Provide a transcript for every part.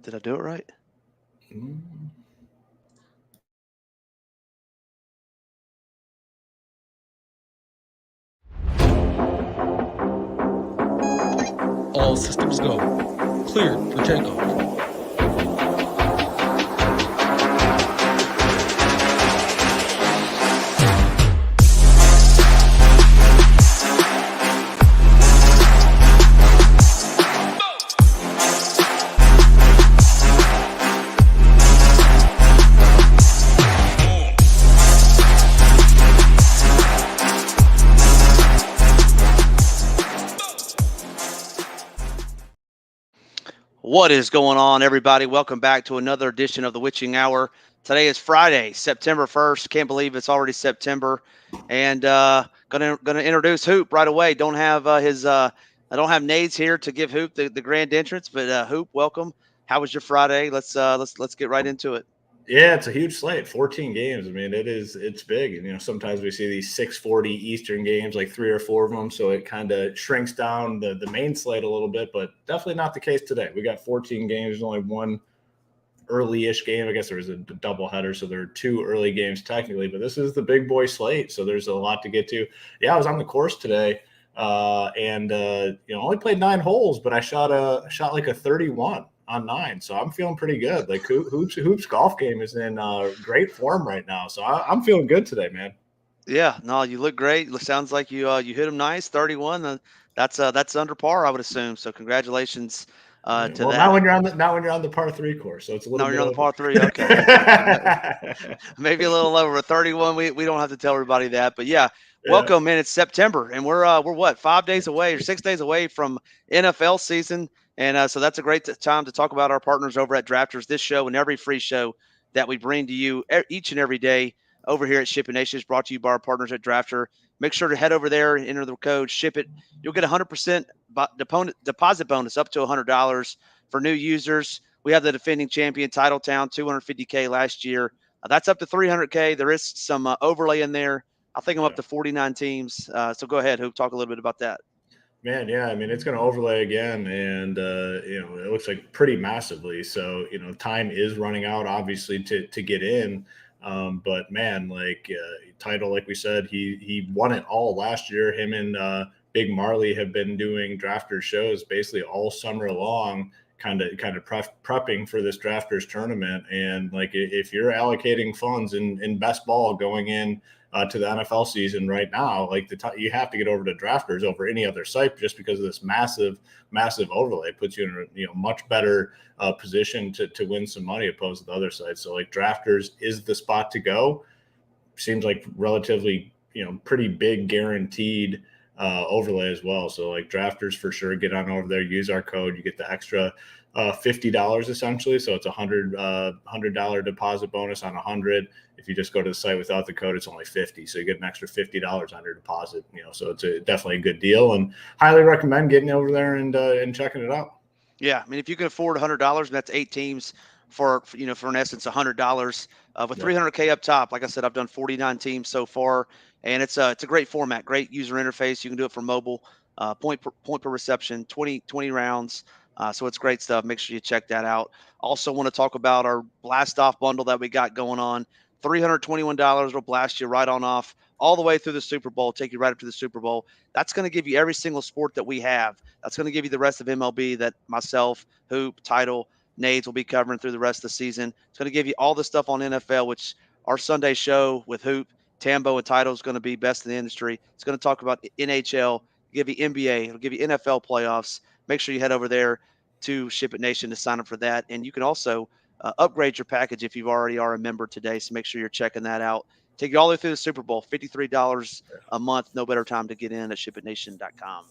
Did I do it right? All systems go. Cleared for takeoff. What is going on, everybody? Welcome back to another edition of the Witching Hour. Today is Friday, September 1st. Can't believe it's already September. And gonna introduce Hoop right away. Don't have I don't have Nades here to give Hoop the grand entrance, but Hoop, welcome. How was your Friday? Let's get right into it. Yeah, it's a huge slate, 14 games. I mean, it's big. And, sometimes we see these 6:40 Eastern games, like 3 or 4 of them. So it kind of shrinks down the main slate a little bit, but definitely not the case today. We got 14 games. There's only one early-ish game. I guess there was a doubleheader, so there are 2 early games technically, but this is the big boy slate. So there's a lot to get to. Yeah, I was on the course today and only played 9 holes, but I shot like a 31. On 9, so I'm feeling pretty good. Like Hoop's golf game is in great form right now, so I'm feeling good today, man. Yeah, no, you look great. Sounds like you hit them nice, 31. That's under par, I would assume. So congratulations to that. Not when you're on the par 3 course, so it's a little. No, you're on the par 3. Okay, maybe a little over 31. We don't have to tell everybody that, but yeah. Welcome, man. It's September, and we're what 5 days away or 6 days away from NFL season. And so that's a great time to talk about our partners over at Drafters. This show and every free show that we bring to you each and every day over here at SHIPIT Nation is brought to you by our partners at Drafter. Make sure to head over there and enter the code SHIPIT. You'll get 100% deposit bonus up to $100 for new users. We have the defending champion, Titletown, $250K last year. That's up to $300K. There is some overlay in there. I think I'm up to 49 teams. So go ahead, Hoop, talk a little bit about that. Man, yeah, I mean, it's going to overlay again, and it looks like pretty massively. So, time is running out, obviously, to get in. But man, Title, like we said, he won it all last year. Him and Big Marley have been doing Drafters shows basically all summer long, kind of prepping for this Drafters tournament. And if you're allocating funds in best ball going in to the NFL season right now, you have to get over to Drafters over any other site just because of this massive overlay. It puts you in a much better position to win some money opposed to the other sites. So Drafters is the spot to go. Seems like relatively pretty big guaranteed overlay as well. So Drafters for sure, get on over there, use our code, you get the extra $50 essentially. So it's $100 deposit bonus on 100. If you just go to the site without the code, it's only 50. So you get an extra $50 on your deposit. So it's definitely a good deal, and highly recommend getting over there and checking it out. Yeah, I mean, if you can afford $100, that's 8 teams for in essence $100 with 300K up top. Like I said, I've done 49 teams so far, and it's a great format, great user interface. You can do it for mobile, point per reception, 20 rounds. So it's great stuff. Make sure you check that out. Also want to talk about our blast off bundle that we got going on. $321 will blast you right on off all the way through the Super Bowl, take you right up to the Super Bowl. That's going to give you every single sport that we have. That's going to give you the rest of MLB that myself, Hoop, Title, Nades will be covering through the rest of the season. It's going to give you all the stuff on NFL, which our Sunday show with Hoop, Tambo, and Title is going to be best in the industry. It's going to talk about NHL, give you NBA, it'll give you NFL playoffs. Make sure you head over there to SHIPIT Nation to sign up for that. And you can also upgrade your package if you already are a member today. So make sure you're checking that out. Take you all the way through the Super Bowl, $53 a month. No better time to get in at SHIPITNation.com.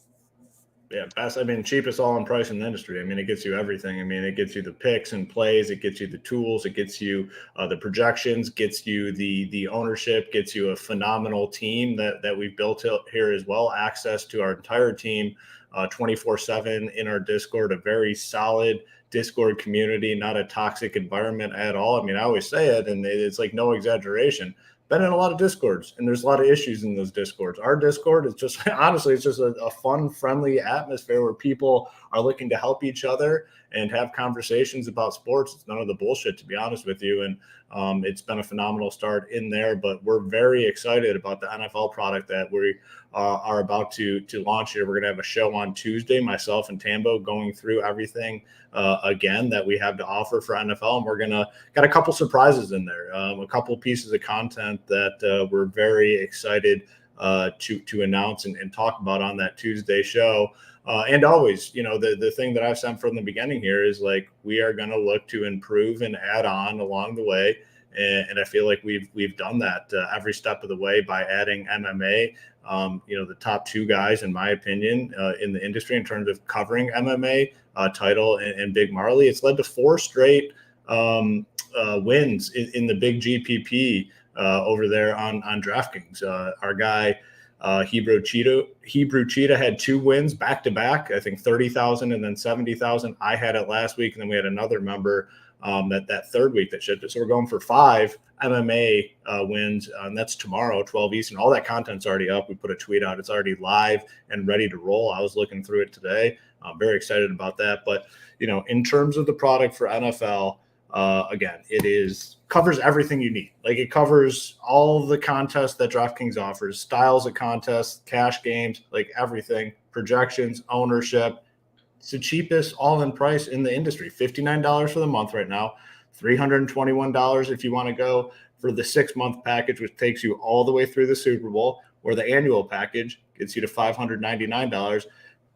Yeah, best. I mean, cheapest all-in price in the industry. I mean, it gets you everything. I mean, it gets you the picks and plays. It gets you the tools. It gets you the projections. Gets you the ownership. Gets you a phenomenal team that we've built here as well. Access to our entire team 24/7 in our Discord. A very solid Discord community, not a toxic environment at all. I mean, I always say it, and it's like no exaggeration. been in a lot of Discords, and there's a lot of issues in those Discords. Our Discord is just, honestly, it's just a fun, friendly atmosphere where people are looking to help each other and have conversations about sports. It's none of the bullshit, to be honest with you. And it's been a phenomenal start in there, but we're very excited about the NFL product that we are about to launch here. We're going to have a show on Tuesday, myself and Tambo going through everything again that we have to offer for NFL. And we're got a couple surprises in there, a couple pieces of content that we're very excited to announce and talk about on that Tuesday show. And always, the thing that I've said from the beginning here is like, we are going to look to improve and add on along the way. And I feel like we've done that every step of the way by adding MMA. The top two guys, in my opinion, in the industry in terms of covering MMA, Title and Big Marley. It's led to 4 straight wins in the big GPP over there on DraftKings. Our guy, Hebrew Cheetah had 2 wins back to back. I think 30,000 and then 70,000. I had it last week, and then we had another member that third week that shipped it. So we're going for 5 MMA wins, and that's tomorrow, 12 Eastern. All that content's already up. We put a tweet out. It's already live and ready to roll. I was looking through it today. I'm very excited about that. But in terms of the product for NFL, again, covers everything you need. Like, it covers all the contests that DraftKings offers, styles of contests, cash games, like everything, projections, ownership. It's the cheapest all-in price in the industry, $59 for the month right now, $321 if you want to go for the 6-month package, which takes you all the way through the Super Bowl, or the annual package gets you to $599,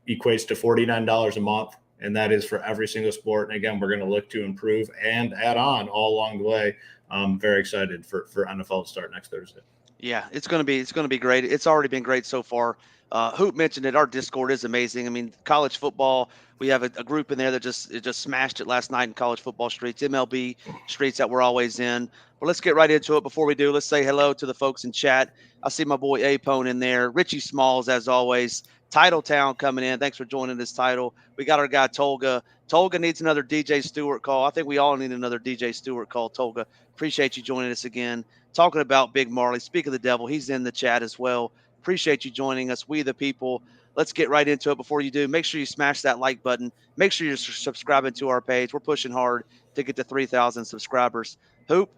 equates to $49 a month. And that is for every single sport. And again, we're going to look to improve and add on all along the way. I'm very excited for NFL to start next Thursday. Yeah, it's going to be great. It's already been great so far. Hoop mentioned it. Our Discord is amazing. I mean, college football, we have a group in there that just smashed it last night in college football streets, MLB streets that we're always in. But let's get right into it. Before we do, let's say hello to the folks in chat. I see my boy Apone in there. Richie Smalls, as always. Title Town coming in. Thanks for joining this title. We got our guy Tolga. Tolga needs another DJ Stewart call. I think we all need another DJ Stewart call. Tolga, appreciate you joining us again. Talking about Big Marley. Speak of the devil, he's in the chat as well. Appreciate you joining us. We the people. Let's get right into it. Before you do, make sure you smash that like button. Make sure you're subscribing to our page. We're pushing hard to get to 3,000 subscribers. Hoop,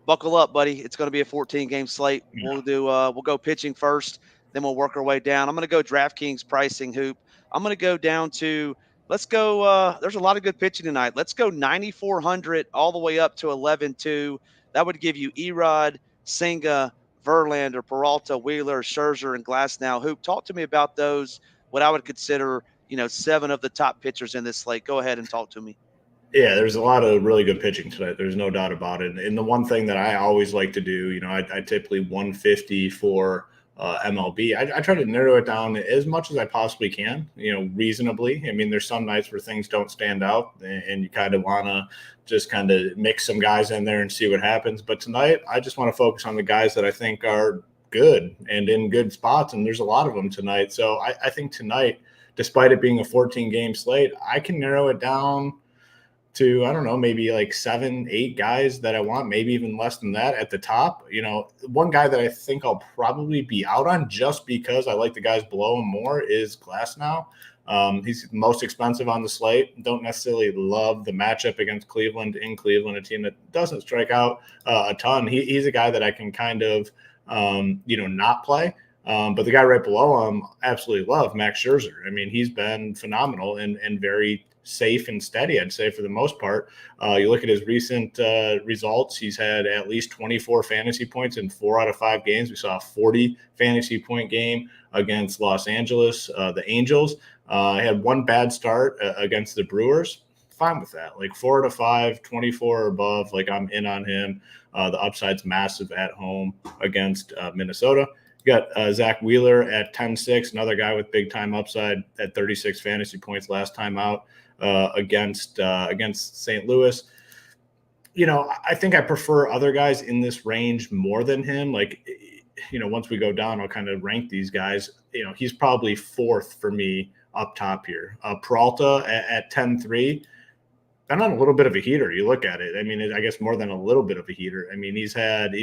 buckle up, buddy. It's going to be a 14-game slate. We'll go pitching first, then we'll work our way down. I'm going to go DraftKings pricing, Hoop. I'm going to go down to, let's go, there's a lot of good pitching tonight. Let's go 9,400 all the way up to 11,2. That would give you Erod, Senga, Verlander, Peralta, Wheeler, Scherzer, and Glasnow. Hoop, talk to me about those, what I would consider, 7 of the top pitchers in this slate. Go ahead and talk to me. Yeah, there's a lot of really good pitching tonight. There's no doubt about it. And the one thing that I always like to do, I typically 150 for MLB. I try to narrow it down as much as I possibly can, reasonably. I mean, there's some nights where things don't stand out and you kind of want to just kind of mix some guys in there and see what happens. But tonight, I just want to focus on the guys that I think are good and in good spots. And there's a lot of them tonight. So I think tonight, despite it being a 14-game slate, I can narrow it down to, I don't know, maybe like 7, 8 guys that I want, maybe even less than that at the top. One guy that I think I'll probably be out on just because I like the guys below him more is Glasnow. He's most expensive on the slate. Don't necessarily love the matchup against Cleveland in Cleveland, a team that doesn't strike out a ton. He's a guy that I can kind of, not play. But the guy right below him, absolutely love, Max Scherzer. I mean, he's been phenomenal and very safe and steady, I'd say, for the most part. You look at his recent results, he's had at least 24 fantasy points in 4 out of 5 games. We saw a 40 fantasy point game against Los Angeles, the Angels. Had one bad start against the Brewers. Fine with that. Like 4 out of 5, 24 or above. Like, I'm in on him. The upside's massive at home against Minnesota. You got Zach Wheeler at 10-6, another guy with big time upside at 36 fantasy points last time out against St. Louis. I think I prefer other guys in this range more than him. Like, once we go down, I'll kind of rank these guys. He's probably 4th for me up top here. Peralta at 10-3. and on a little bit of a heater. You look at it. I mean, I guess more than a little bit of a heater. I mean, he's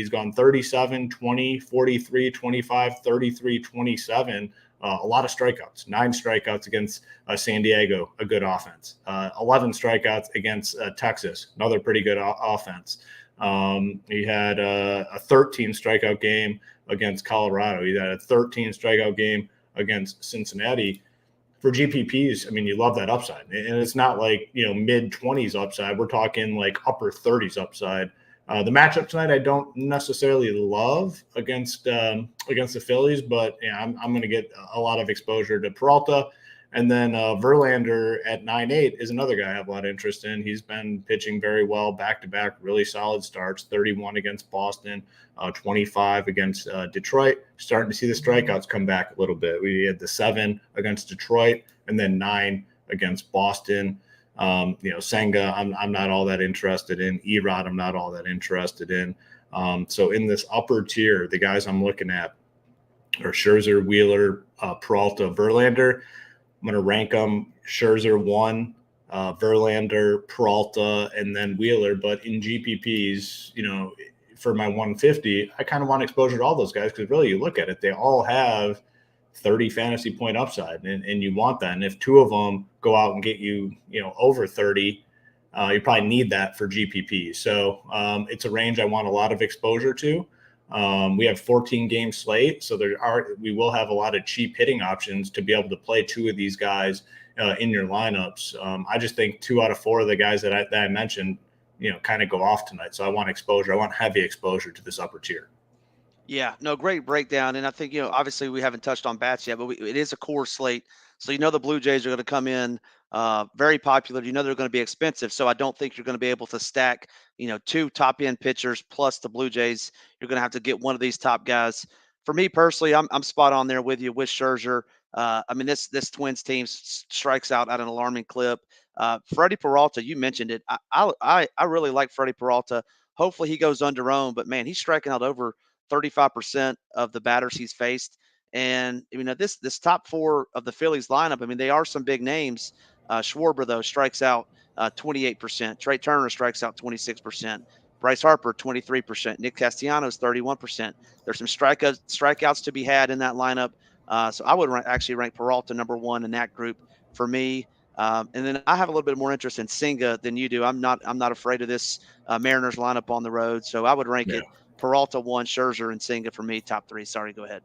gone 37, 20, 43, 25, 33, 27. A lot of strikeouts, 9 strikeouts against San Diego, a good offense. 11 strikeouts against Texas, another pretty good offense. He had a 13 strikeout game against Colorado. He had a 13 strikeout game against Cincinnati. For GPPs, I mean, you love that upside. And it's not like, mid-20s upside. We're talking like upper 30s upside. The matchup tonight I don't necessarily love against the Phillies, but I'm going to get a lot of exposure to Peralta. And then Verlander at 9.8 is another guy I have a lot of interest in. He's been pitching very well, back-to-back, really solid starts, 31 against Boston, 25 against Detroit. Starting to see the strikeouts come back a little bit. We had the 7 against Detroit and then 9 against Boston. Senga, I'm not all that interested in. Erod, I'm not all that interested in. So in this upper tier, the guys I'm looking at are Scherzer, Wheeler, Peralta, Verlander. I'm going to rank them Scherzer 1, Verlander, Peralta, and then Wheeler. But in GPPs, for my 150, I kind of want exposure to all those guys because really you look at it, they all have 30 fantasy point upside, and you want that. And if 2 of them go out and get you, over 30, you probably need that for GPP. So it's a range I want a lot of exposure to. We have 14 game slate, so we will have a lot of cheap hitting options to be able to play 2 of these guys in your lineups. I just think 2 out of 4 of the guys that I mentioned, kind of go off tonight. So I want exposure. I want heavy exposure to this upper tier. Yeah, no, great breakdown. And I think, obviously we haven't touched on bats yet, but it is a core slate. So, the Blue Jays are going to come in very popular. They're going to be expensive. So I don't think you're going to be able to stack, 2 top end pitchers plus the Blue Jays. You're going to have to get one of these top guys. For me personally, I'm spot on there with you with Scherzer. This Twins team strikes out at an alarming clip. Freddie Peralta, you mentioned it. I really like Freddie Peralta. Hopefully he goes under owned, but man, he's striking out over 35% of the batters he's faced. And this top 4 of the Phillies lineup, they are some big names. Schwarber, though, strikes out 28%. Trey Turner strikes out 26%. Bryce Harper, 23%. Nick Castellanos, 31%. There's some strikeouts to be had in that lineup. So I would actually rank Peralta number 1 in that group for me. And then I have a little bit more interest in Senga than you do. I'm not afraid of this Mariners lineup on the road. So I would rank it Peralta 1, Scherzer, and Senga for me, top 3. Sorry, go ahead.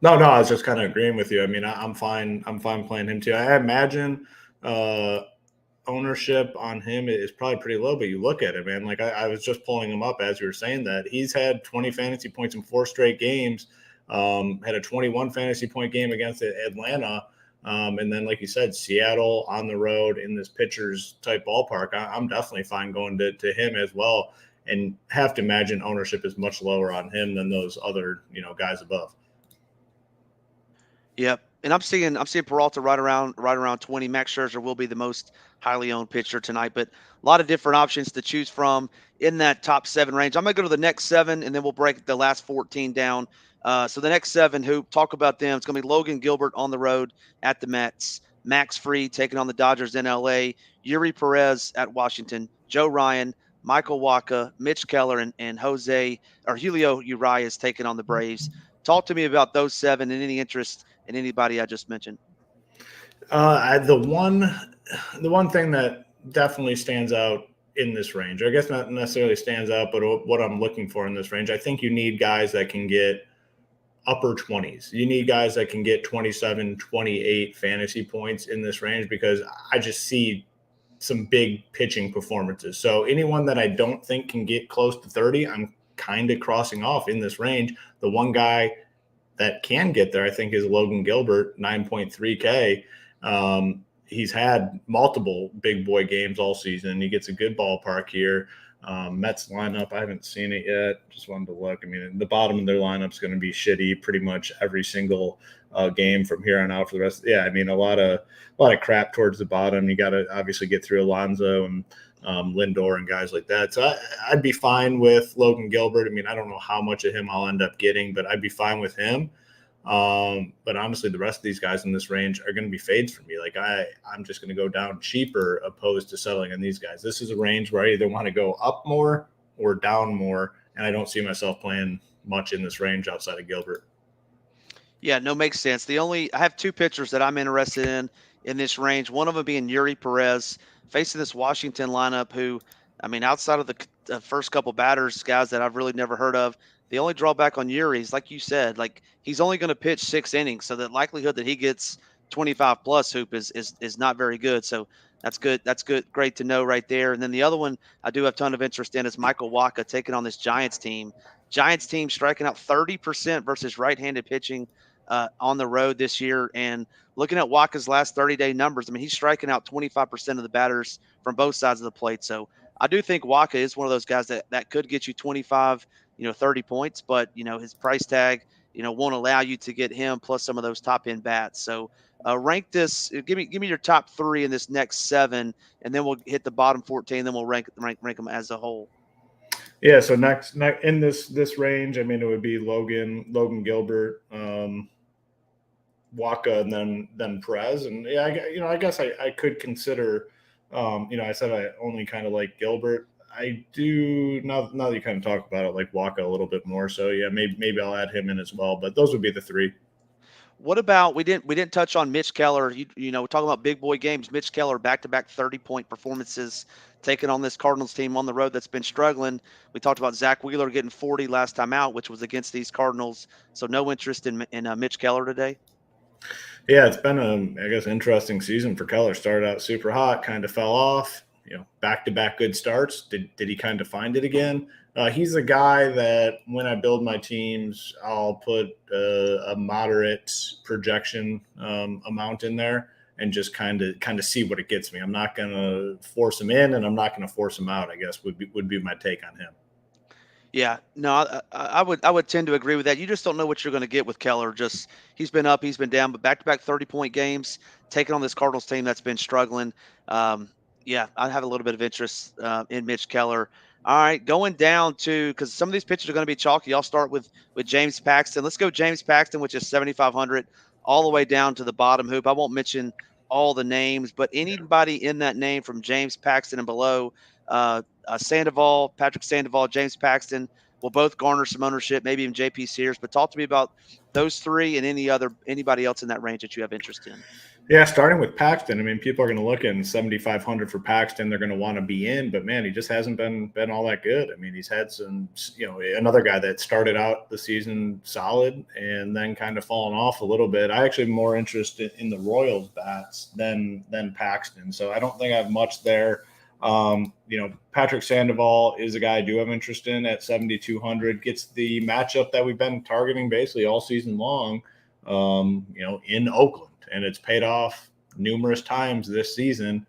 No, I was just kind of agreeing with you. I'm fine playing him too. I imagine ownership on him is probably pretty low, but you look at it, man. Like I was just pulling him up as you were saying that. He's had 20 fantasy points in 4 straight games, had a 21 fantasy point game against Atlanta. And then, like you said, Seattle on the road in this pitcher's type ballpark. I'm definitely fine going to him as well, and have to imagine ownership is much lower on him than those other, guys above. Yep. And I'm seeing Peralta right around 20. Max Scherzer will be the most highly owned pitcher tonight, but a lot of different options to choose from in that top 7 range. I'm going to go to the next 7, and then we'll break the last 14 down. So the next 7, Hoop, talk about them. It's going to be Logan Gilbert on the road at the Mets, Max Fried taking on the Dodgers in LA, Yuri Perez at Washington, Joe Ryan, Michael Wacha, Mitch Keller, and Julio Urias taking on the Braves. Talk to me about those 7 and any interest in anybody I just mentioned. The one thing that definitely stands out in this range, I guess not necessarily stands out, but what I'm looking for in this range, I think you need guys that can get upper 20s. You need guys that can get 27, 28 fantasy points in this range, because I just see some big pitching performances. So anyone that I don't think can get close to 30, I'm kind of crossing off in this range. The one guy that can get there, I think, is Logan Gilbert, 9.3K. He's had multiple big boy games all season. He gets a good ballpark here. Mets lineup, I haven't seen it yet. Just wanted to look. The bottom of their lineup is going to be shitty pretty much every single game from here on out for the rest. Yeah, a lot of crap towards the bottom. You got to obviously get through Alonso and Lindor and guys like that. So I'd be fine with Logan Gilbert. I don't know how much of him I'll end up getting, but I'd be fine with him. But honestly, the rest of these guys in this range are going to be fades for me. Like I'm just going to go down cheaper opposed to settling on these guys. This is a range where I either want to go up more or down more, and I don't see myself playing much in this range outside of Gilbert. Yeah, no, makes sense. I have two pitchers that I'm interested in this range. One of them being Yuri Perez facing this Washington lineup, who, I mean, outside of the first couple batters, guys that I've really never heard of. The only drawback on Yuri is, like you said, like he's only going to pitch 6 innings, so the likelihood that he gets 25 plus hoop is not very good. So that's good. That's good. Great to know right there. And then the other one I do have a ton of interest in is Michael Waka taking on this Giants team. Giants team striking out 30% versus right-handed pitching on the road this year. And looking at Waka's last 30-day numbers, I mean, he's striking out 25% of the batters from both sides of the plate. So I do think Waka is one of those guys that could get you 25, 30 points, but, his price tag, won't allow you to get him plus some of those top end bats. So rank this, give me your top three in this next 7, and then we'll hit the bottom 14. Then we'll rank them as a whole. Yeah, so next in this range, I mean, it would be Logan Gilbert, Waka, and then Perez, and yeah, I guess I could consider, I said I only kind of like Gilbert. I do now that you kind of talk about it, like Waka a little bit more. So yeah, maybe I'll add him in as well. But those would be the three. What about we didn't touch on Mitch Keller? We're talking about big boy games. Mitch Keller back-to-back 30-point performances, taking on this Cardinals team on the road that's been struggling. We talked about Zach Wheeler getting 40 last time out, which was against these Cardinals. So no interest in Mitch Keller today. Yeah, it's been I guess interesting season for Keller. Started out super hot, kind of fell off. Back-to-back good starts. Did he kind of find it again? He's a guy that when I build my teams, I'll put a moderate projection amount in there and just kind of see what it gets me. I'm not going to force him in, and I'm not going to force him out, I guess would be my take on him. Yeah, no, I would tend to agree with that. You just don't know what you're going to get with Keller. Just he's been up, he's been down, but back-to-back 30-point games, taking on this Cardinals team that's been struggling. Yeah, I have a little bit of interest in Mitch Keller. All right, going down to because some of these pitchers are going to be chalky. I'll start with James Paxton. Let's go James Paxton, which is 7,500, all the way down to the bottom hoop. I won't mention all the names, but anybody in that name from James Paxton and below. Sandoval, Patrick Sandoval, James Paxton will both garner some ownership, maybe even JP Sears. But talk to me about those three and anybody else in that range that you have interest in. Yeah, starting with Paxton. I mean, people are going to look at 7,500 for Paxton. They're going to want to be in, but man, he just hasn't been all that good. I mean, he's had some, another guy that started out the season solid and then kind of fallen off a little bit. I actually am more interested in the Royals bats than Paxton, so I don't think I have much there. Patrick Sandoval is a guy I do have interest in at 7,200. Gets the matchup that we've been targeting basically all season long, in Oakland. And it's paid off numerous times this season.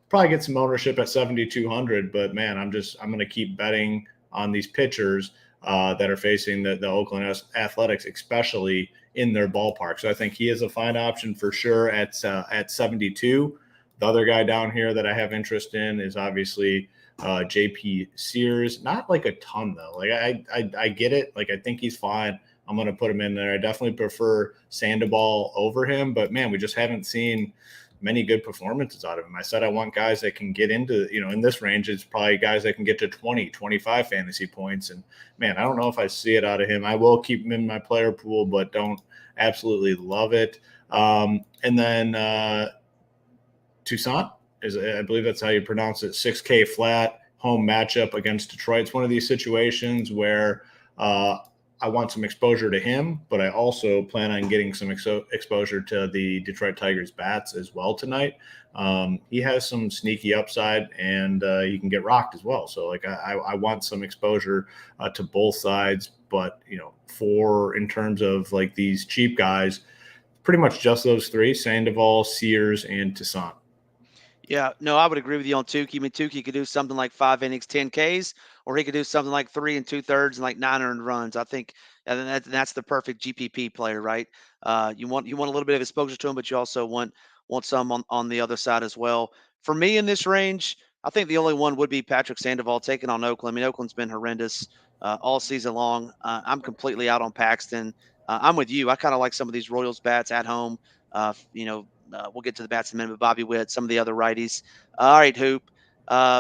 Probably get some ownership at 7,200, but man, I'm going to keep betting on these pitchers that are facing the Oakland Athletics, especially in their ballpark. So I think he is a fine option for sure at 72. The other guy down here that I have interest in is obviously JP Sears. Not like a ton though. Like I get it. Like I think he's fine. I'm going to put him in there. I definitely prefer Sandoval over him, but man, we just haven't seen many good performances out of him. I said I want guys that can get into, in this range, it's probably guys that can get to 20, 25 fantasy points. And man, I don't know if I see it out of him. I will keep him in my player pool, but don't absolutely love it. And then Toussaint I believe that's how you pronounce it. 6K flat home matchup against Detroit. It's one of these situations where I want some exposure to him, but I also plan on getting some exposure to the Detroit Tigers bats as well tonight. He has some sneaky upside, and he can get rocked as well. So, like, I want some exposure to both sides. But in terms of like these cheap guys, pretty much just those three: Sandoval, Sears, and Toussaint. Yeah, no, I would agree with you on Tukey. I mean, Tukey could do something like 5 innings, 10 Ks, or he could do something like 3 2/3 and like 9 earned runs. I think and that's the perfect GPP player, right? You want a little bit of exposure to him, but you also want some on the other side as well. For me in this range, I think the only one would be Patrick Sandoval taking on Oakland. I mean, Oakland's been horrendous all season long. I'm completely out on Paxton. I'm with you. I kind of like some of these Royals bats at home. We'll get to the bats in a minute, but Bobby Witt, some of the other righties. All right, Hoop.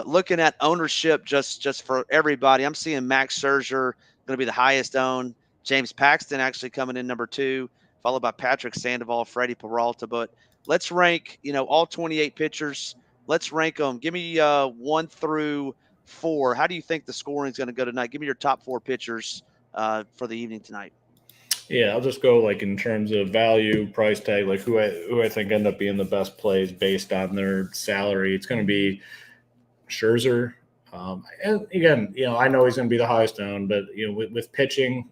Looking at ownership just for everybody, I'm seeing Max Scherzer going to be the highest owned. James Paxton actually coming in number 2, followed by Patrick Sandoval, Freddie Peralta. But let's rank, all 28 pitchers. Let's rank them. Give me 1 through 4. How do you think the scoring is going to go tonight? Give me your top 4 pitchers for the evening tonight. Yeah, I'll just go like in terms of value, price tag, like who I think end up being the best plays based on their salary. It's going to be Scherzer. And again, I know he's going to be the highest owned, but with pitching,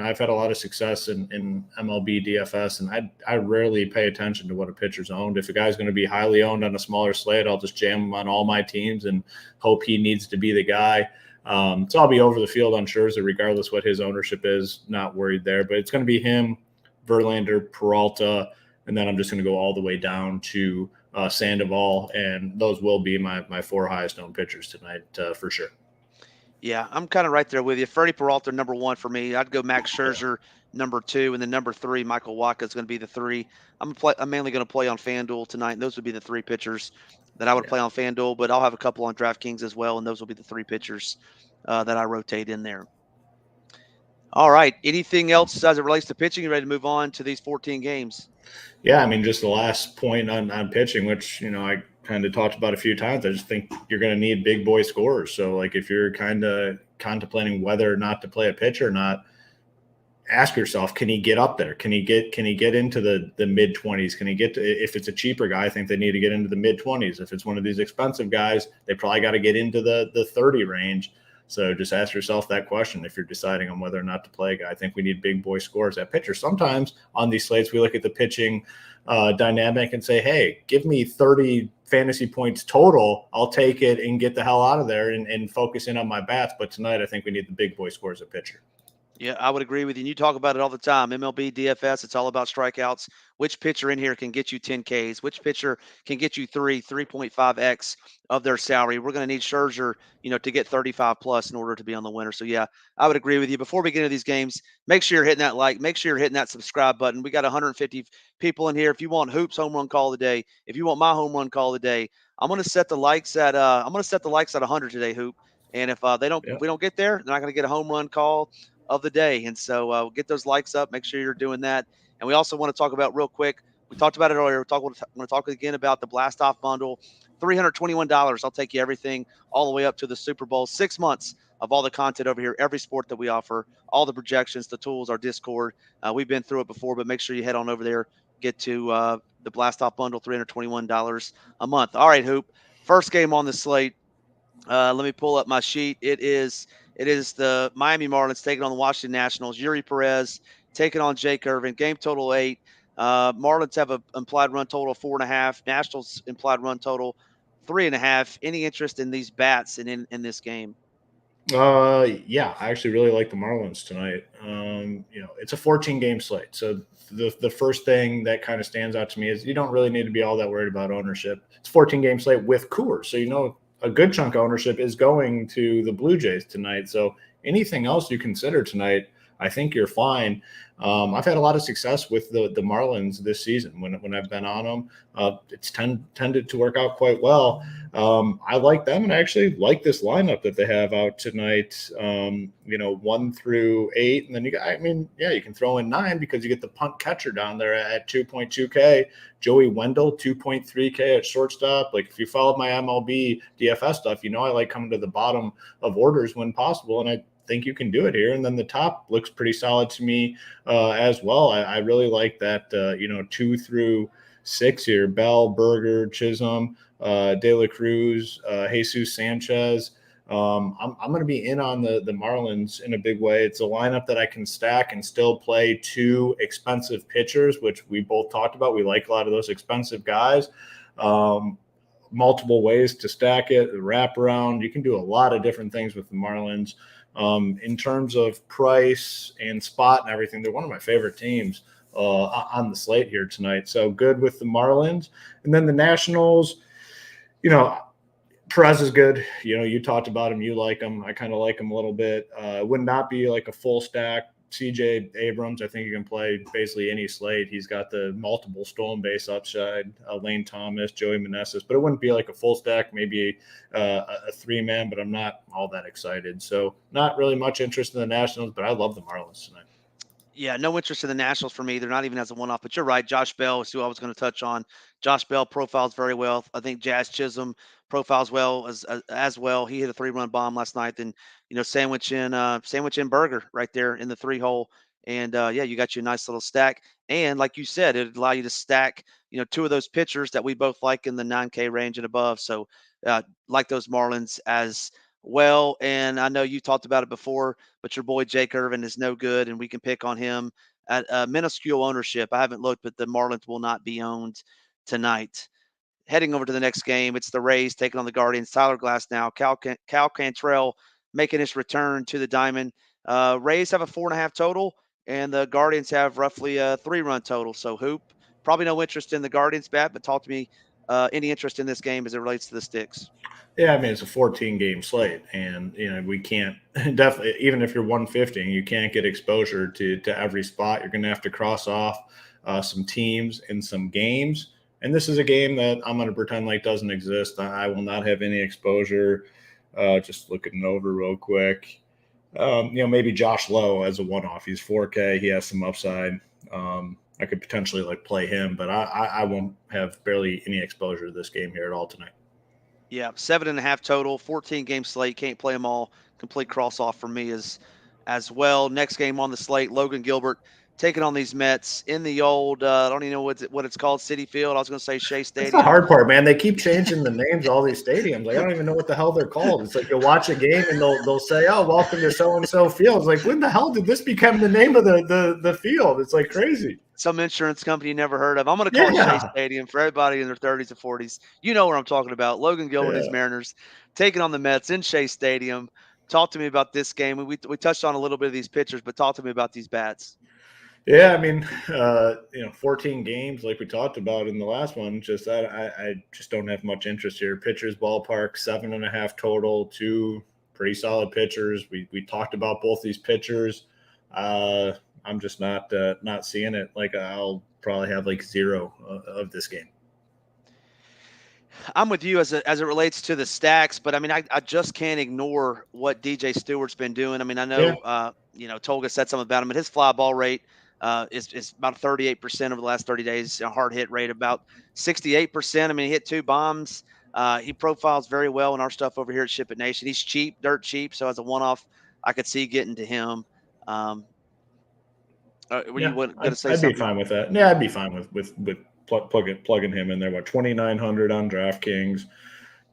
I've had a lot of success in MLB DFS, and I rarely pay attention to what a pitcher's owned. If a guy's going to be highly owned on a smaller slate, I'll just jam him on all my teams and hope he needs to be the guy. So I'll be over the field on Scherzer, regardless what his ownership is. Not worried there, but it's going to be him, Verlander, Peralta, and then I'm just going to go all the way down to Sandoval, and those will be my 4 highest owned pitchers tonight for sure. Yeah, I'm kind of right there with you. Freddie Peralta, number 1 for me. I'd go Max Scherzer, number 2, and then number 3, Michael Wacha is going to be the 3. I'm mainly going to play on FanDuel tonight, and those would be the 3 pitchers that I would play on FanDuel, but I'll have a couple on DraftKings as well, and those will be the 3 pitchers that I rotate in there. All right. Anything else as it relates to pitching? You ready to move on to these 14 games? Yeah, I mean, just the last point on pitching, which, I kind of talked about a few times. I just think you're going to need big boy scorers. So, like, if you're kind of contemplating whether or not to play a pitcher or not, ask yourself, can he get up there? Can he get into the mid 20s? Can he get to, if it's a cheaper guy, I think they need to get into the mid 20s. If it's one of these expensive guys, they probably got to get into the 30 range. So just ask yourself that question if you're deciding on whether or not to play a guy. I think we need big boy scores at pitcher. Sometimes on these slates, we look at the pitching dynamic and say, hey, give me 30 fantasy points total. I'll take it and get the hell out of there and focus in on my bats. But tonight, I think we need the big boy scores at pitcher. Yeah, I would agree with you. And you talk about it all the time. MLB DFS, it's all about strikeouts. Which pitcher in here can get you 10 Ks? Which pitcher can get you 3.5x of their salary? We're going to need Scherzer, to get 35 plus in order to be on the winner. So yeah, I would agree with you. Before we get into these games, make sure you're hitting that like, make sure you're hitting that subscribe button. We got 150 people in here. If you want Hoop's home run call of the day, if you want my home run call of the day, I'm going to set the likes at 100 today, Hoop. And if we don't get there, they're not going to get a home run call of the day. And so get those likes up. Make sure you're doing that. And we also want to talk about real quick. We talked about it earlier. We're going to talk again about the Blast Off bundle. $321. I'll take you everything all the way up to the Super Bowl. 6 months of all the content over here, every sport that we offer, all the projections, the tools, our Discord. We've been through it before, but make sure you head on over there. Get to the Blast Off bundle, $321 a month. All right, Hoop. First game on the slate. Let me pull up my sheet. It is the Miami Marlins taking on the Washington Nationals. Yuri Perez taking on Jake Irvin. Game total 8. Marlins have an implied run total of 4.5. Nationals implied run total 3.5. Any interest in these bats in this game? Yeah, I actually really like the Marlins tonight. It's a 14-game slate. So the first thing that kind of stands out to me is you don't really need to be all that worried about ownership. It's a 14-game slate with Coors. So, a good chunk of ownership is going to the Blue Jays tonight. So anything else you consider tonight, I think you're fine. I've had a lot of success with the Marlins this season. When I've been on them, it's tended to work out quite well. I like them, and I actually like this lineup that they have out tonight. 1 through 8, and then you can throw in 9 because you get the punt catcher down there at 2.2K. Joey Wendell, 2.3K at shortstop. Like, if you followed my MLB DFS stuff, I like coming to the bottom of orders when possible, and I think you can do it here. And then the top looks pretty solid to me as well. I really like that, 2 through 6 here. Bell, Berger, Chisholm, De La Cruz, Jesus Sanchez. I'm going to be in on the Marlins in a big way. It's a lineup that I can stack and still play 2 expensive pitchers, which we both talked about. We like a lot of those expensive guys. Multiple ways to stack it, wrap around. You can do a lot of different things with the Marlins. In terms of price and spot and everything, they're one of my favorite teams on the slate here tonight. So good with the Marlins. And then the Nationals, Perez is good. You talked about him. You like him. I kind of like him a little bit. It would not be like a full stack CJ Abrams. I think he can play basically any slate. He's got the multiple stolen base upside, Lane Thomas, Joey Meneses, but it wouldn't be like a full stack, maybe a 3-man, but I'm not all that excited. So not really much interest in the Nationals, but I love the Marlins tonight. Yeah, no interest in the Nationals for me. They're not even as a one-off, but you're right. Josh Bell is who I was going to touch on. Josh Bell profiles very well. I think Jazz Chisholm profiles well as well. He hit a 3-run bomb last night. Then sandwich in Burger right there in the 3-hole. And yeah, you got you a nice little stack. And like you said, it'd allow you to stack 2 of those pitchers that we both like in the 9K range and above. So like those Marlins as well. And I know you talked about it before, but your boy Jake Irvin is no good, and we can pick on him at minuscule ownership. I haven't looked, but the Marlins will not be owned tonight. Heading over to the next game, it's the Rays taking on the Guardians. Tyler Glass now, Cal Cantrell making his return to the diamond. Rays have a 4.5 total, and the Guardians have roughly a 3-run total. So Hoop, probably no interest in the Guardians bat, but talk to me any interest in this game as it relates to the sticks. Yeah, I mean, it's a 14-game slate, and we can't definitely, even if you're 150, you can't get exposure to every spot. You're going to have to cross off some teams and some games. And this is a game that I'm going to pretend like doesn't exist. I will not have any exposure. Just looking it over real quick. Maybe Josh Lowe as a one-off. He's 4K. He has some upside. I could potentially play him, but I won't have barely any exposure to this game here at all tonight. Yeah, 7.5 total, 14-game slate. Can't play them all. Complete cross off for me as well. Next game on the slate, Logan Gilbert taking on these Mets in the old, I don't even know what it's called, Citi Field. I was going to say Shea Stadium. That's the hard part, man. They keep changing the names of all these stadiums. Like, I don't even know what the hell they're called. It's like you'll watch a game and they'll say, "Oh, welcome to so and so field." It's like, when the hell did this become the name of the field? It's like crazy. Some insurance company you never heard of. I'm going to call it Shea Stadium for everybody in their 30s and 40s. You know what I'm talking about. Logan Gilbert and his Mariners taking on the Mets in Shea Stadium. Talk to me about this game. We touched on a little bit of these pitchers, but talk to me about these bats. Yeah, I mean, 14 games like we talked about in the last one. Just I just don't have much interest here. Pitchers ballpark, 7.5 total, 2 pretty solid pitchers. We talked about both these pitchers. I'm just not seeing it. Like, I'll probably have 0 of this game. I'm with you as it relates to the stacks, but I mean, I just can't ignore what DJ Stewart's been doing. I mean, I know, Tolga said something about him, but his fly ball rate is about 38% over the last 30 days. A hard hit rate about 68%. I mean, he hit 2 bombs. He profiles very well in our stuff over here at SHIPIT Nation. He's cheap, dirt cheap. So as a one-off, I could see getting to him. Were you going to say something? I'd be fine with that. Yeah, I'd be fine with plugging him in there. 2,900 on DraftKings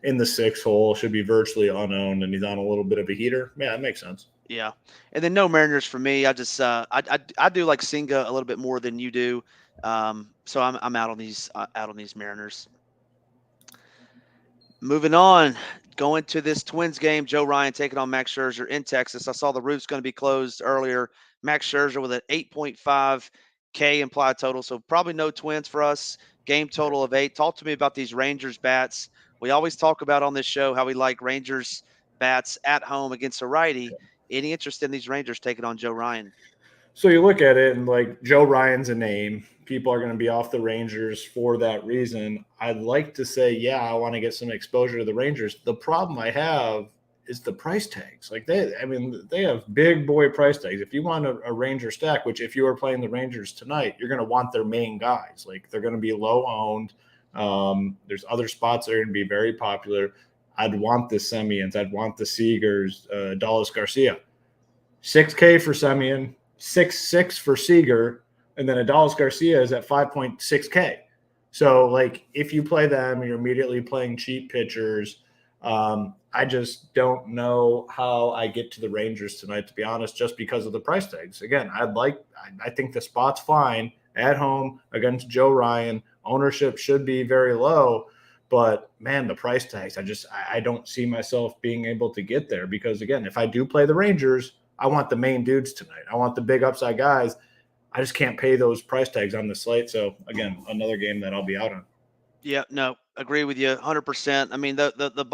in the 6 hole, should be virtually unowned, and he's on a little bit of a heater. Yeah, that makes sense. Yeah, and then no Mariners for me. I just I do like Senga a little bit more than you do, so I'm out on these Mariners. Moving on, going to this Twins game. Joe Ryan taking on Max Scherzer in Texas. I saw the roof's going to be closed earlier. Max Scherzer with an 8.5K implied total, so probably no Twins for us. Game total of 8. Talk to me about these Rangers bats. We always talk about on this show how we like Rangers bats at home against a righty. Any interest in these Rangers taking on Joe Ryan? So you look at it and Joe Ryan's a name. People are going to be off the Rangers for that reason. I'd like to say, yeah, I want to get some exposure to the Rangers. The problem I have is the price tags. They have big boy price tags. If you want a Ranger stack, which if you are playing the Rangers tonight, you're going to want their main guys. They're going to be low owned. There's other spots that are going to be very popular. I'd want the Semians. I'd want the Seagers, Dallas Garcia. 6K for Semien, 6.6 for Seager, and then Dallas Garcia is at 5.6K. So, if you play them, you're immediately playing cheap pitchers. I just don't know how I get to the Rangers tonight, to be honest, just because of the price tags. Again, I think the spot's fine at home against Joe Ryan. Ownership should be very low. But, man, the price tags, I don't see myself being able to get there because, again, if I do play the Rangers, I want the main dudes tonight. I want the big upside guys. I just can't pay those price tags on the slate. So, again, another game that I'll be out on. Yeah, no, agree with you 100%. I mean, the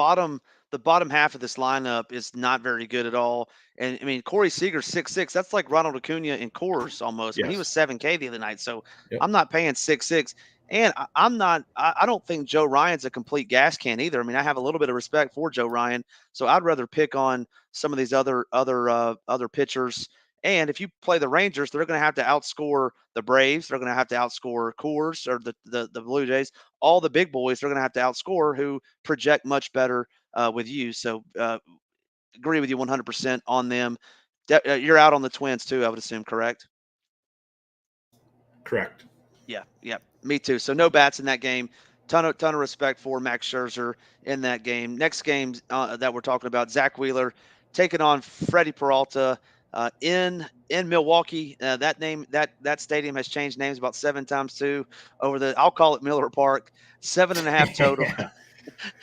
the bottom half of this lineup is not very good at all. And I mean, Corey Seager's 6'6". That's like Ronald Acuna in Coors almost. I mean, he was 7K the other night, so Yep. I'm not paying 6'6". And I'm not. I don't think Joe Ryan's a complete gas can either. I mean, I have a little bit of respect for Joe Ryan, so I'd rather pick on some of these other pitchers. And if you play the Rangers, they're going to have to outscore the Braves. They're going to have to outscore Coors or the Blue Jays. All the big boys they're going to have to outscore who project much better with you. So agree with you 100% on them. You're out on the Twins too, I would assume, correct? Correct. Yeah, me too. So no bats in that game. Ton of respect for Max Scherzer in that game. Next game that we're talking about, Zach Wheeler taking on Freddie Peralta in Milwaukee. That stadium has changed names about 7 times too over the. I'll call it Miller Park. 7.5 total. Yeah.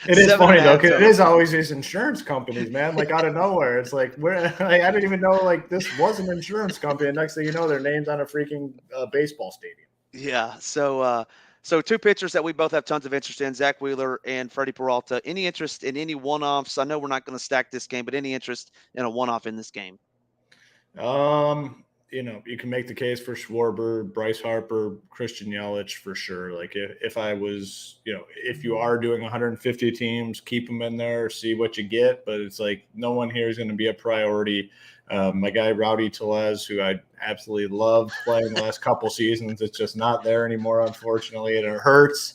It is funny though, because it is always these insurance companies, man. Like out of nowhere, it's like I didn't even know like this was an insurance company. And next thing you know, their name's on a freaking baseball stadium. Yeah. So two pitchers that we both have tons of interest in, Zach Wheeler and Freddie Peralta. Any interest in any one-offs? I know we're not going to stack this game, but any interest in a one-off in this game? You can make the case for Schwarber, Bryce Harper, Christian Yelich for sure. Like if I was, if you are doing 150 teams, keep them in there, see what you get. But it's like no one here is going to be a priority. My guy Rowdy Tellez, who I absolutely loved playing the last couple seasons, it's just not there anymore, unfortunately. And it hurts.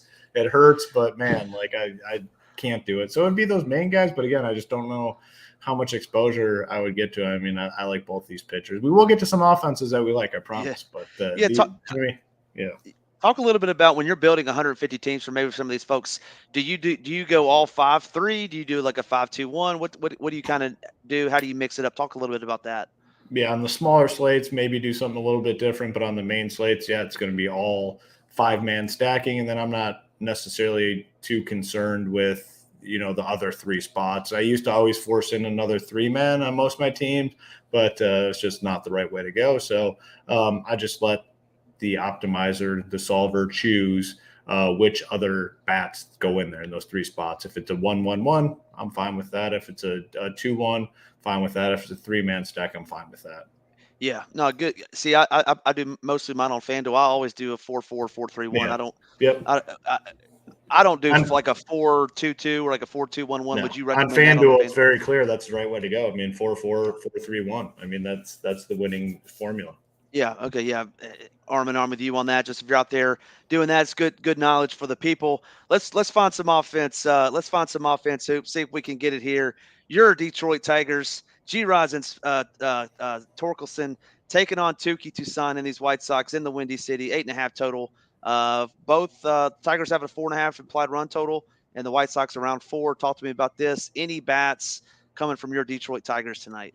But man, like I can't do it. So it'd be those main guys. But again, I just don't know how much exposure I would get to. I mean, I like both these pitchers. We will get to some offenses that we like, I promise. Yeah. But Talk a little bit about when you're building 150 teams for maybe some of these folks. Do you go all 5-3? Do you do like a 5-2-1? What do you kind of do? How do you mix it up? Talk a little bit about that. Yeah, on the smaller slates, maybe do something a little bit different. But on the main slates, yeah, it's going to be all 5-man stacking. And then I'm not necessarily too concerned with the other 3 spots. I used to always force in another 3-man on most of my teams, but it's just not the right way to go. So I just let the optimizer, the solver, choose which other bats go in there in those 3 spots. If it's a 1-1-1, I'm fine with that. If it's a 2-1, fine with that. If it's a 3-man stack, I'm fine with that. Yeah, no, good. See, I do mostly mine on FanDuel. I always do a 4-4, 4-3-1. Yeah. I don't. Yep. I don't do like a 4-2-2 or like a 4-2-1-1. No. Would you recommend on that FanDuel? It's very clear that's the right way to go. I mean, 4-4, 4-3-1. I mean, that's the winning formula. Yeah. Okay. Yeah. Arm in arm with you on that. Just if you're out there doing that, it's good knowledge for the people. Let's find some offense. Let's find some offense. Hoop. See if we can get it here. Your Detroit Tigers, G. Rosin's Torkelson taking on Touki Toussaint and these White Sox in the Windy City. 8.5 total. Both Tigers have a 4.5 implied run total, and the White Sox around 4. Talk to me about this. Any bats coming from your Detroit Tigers tonight?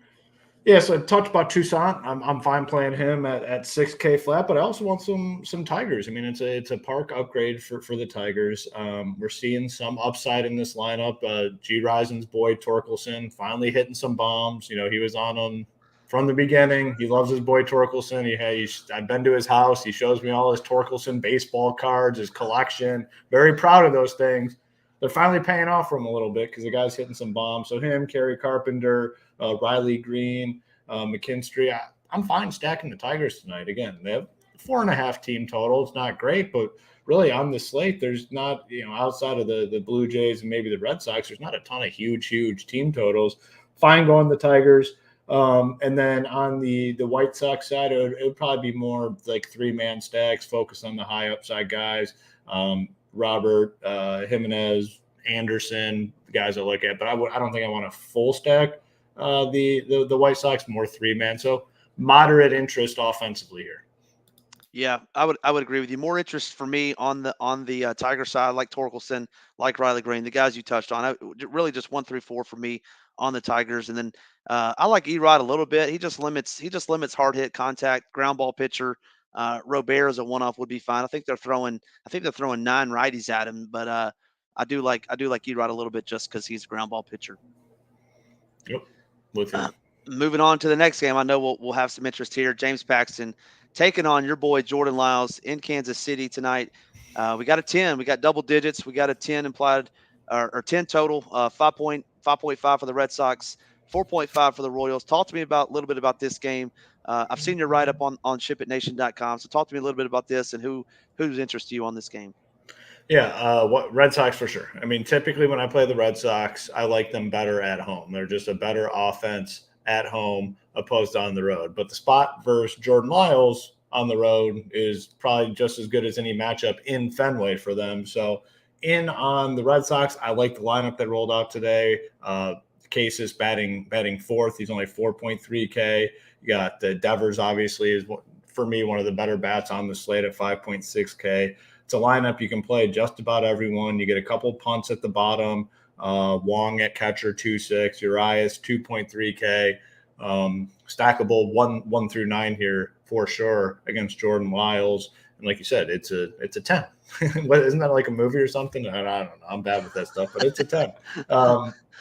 Yeah, so I talked about Toussaint. I'm fine playing him at 6K flat, but I also want some Tigers. I mean, it's a park upgrade for the Tigers. We're seeing some upside in this lineup. G. Risen's boy Torkelson finally hitting some bombs. He was on them from the beginning. He loves his boy Torkelson. I've been to his house. He shows me all his Torkelson baseball cards, his collection. Very proud of those things. They're finally paying off for him a little bit because the guy's hitting some bombs. So him, Kerry Carpenter, Riley Green, McKinstry. I'm fine stacking the Tigers tonight. Again, they have 4.5 team total. It's not great, but really on the slate, there's not, outside of the Blue Jays and maybe the Red Sox, there's not a ton of huge team totals. Fine going the Tigers. And then on the White Sox side, it would probably be more like 3-man stacks, focus on the high upside guys. Robert, Jimenez, Anderson, the guys I look at, but I don't think I want a full stack. The White Sox more 3-man, so moderate interest offensively here. Yeah, I would agree with you. More interest for me on the Tiger side, like Torkelson, like Riley Green, the guys you touched on. Really just 1 through 4 for me on the Tigers, and then I like Erod a little bit. He just limits hard hit contact, ground ball pitcher. Robert as a one-off would be fine. I think they're throwing 9 righties at him, but I do like Erod a little bit just because he's a ground ball pitcher. Yep, with you. Moving on to the next game, I know we'll have some interest here. James Paxton taking on your boy Jordan Lyles in Kansas City tonight. We got a 10. We got double digits. We got a 10 implied or 10 total. 5.8 5.5 for the Red Sox, 4.5 for the Royals. Talk to me a little bit about this game. I've seen your write up on SHIPITNation.com. So talk to me a little bit about this and who's interested you on this game. Yeah, what Red Sox for sure. I mean, typically when I play the Red Sox, I like them better at home. They're just a better offense at home opposed to on the road. But the spot versus Jordan Lyles on the road is probably just as good as any matchup in Fenway for them. So in on the Red Sox, I like the lineup that rolled out today. Casas batting fourth. He's only 4.3K. You got Devers, obviously, is for me one of the better bats on the slate at 5.6K. It's a lineup you can play just about everyone. You get a couple punts at the bottom. Wong at catcher 2.6. Urias 2.3K. Stackable 1 through 9 here for sure against Jordan Lyles. And like you said, it's a 10. Isn't that like a movie or something? I don't know. I'm bad with that stuff, but it's a 10.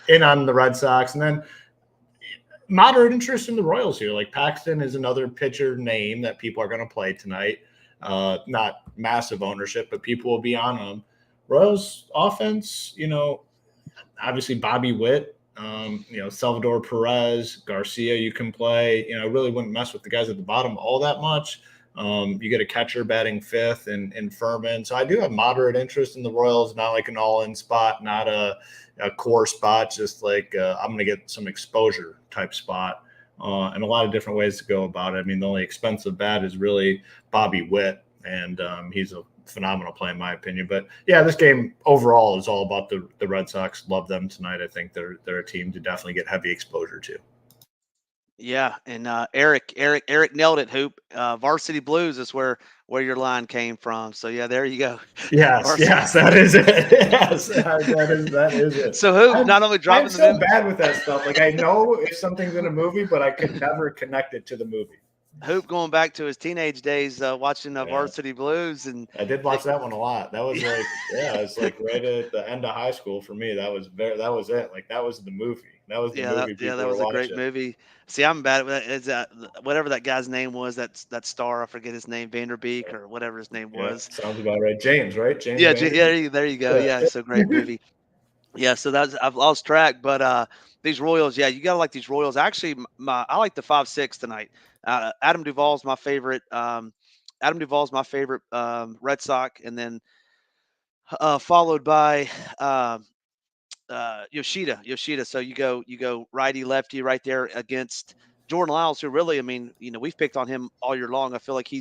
In on the Red Sox. And then moderate interest in the Royals here. Like Paxton is another pitcher name that people are going to play tonight. Not massive ownership, but people will be on them. Royals offense, obviously Bobby Witt, Salvador Perez, Garcia, you can play, really wouldn't mess with the guys at the bottom all that much. You get a catcher batting fifth in Furman. So I do have moderate interest in the Royals, not like an all-in spot, not a core spot, just like I'm going to get some exposure type spot. And a lot of different ways to go about it. I mean, the only expensive bat is really Bobby Witt, and he's a phenomenal play in my opinion. But yeah, this game overall is all about the Red Sox. Love them tonight. I think they're a team to definitely get heavy exposure to. Yeah, and Eric nailed it. Hoop. Varsity Blues is where your line came from. So yeah, there you go. Yes, that is it. Yes, that is it. So Hoop not only dropping. I'm so bad with that stuff. Like I know if something's in a movie, but I could never connect it to the movie. Hoop going back to his teenage days, watching Varsity Blues, and I did watch that one a lot. That was like, it's like right at the end of high school for me. That was it. Like that was the movie. That was the movie. That was a great movie. See, I'm bad at it. Whatever that guy's name was, that star, I forget his name, Vanderbeek or whatever his name was. Sounds about right. James, right? James. Yeah, there you go. Yeah, it's a great movie. Yeah, so I've lost track, but these Royals, yeah, you gotta like these Royals. Actually, I like the 5-6 tonight. Adam Duvall's my favorite. Red Sox, and then followed by Yoshida. So you go righty lefty right there against Jordan Lyles, who really, I mean, we've picked on him all year long. I feel like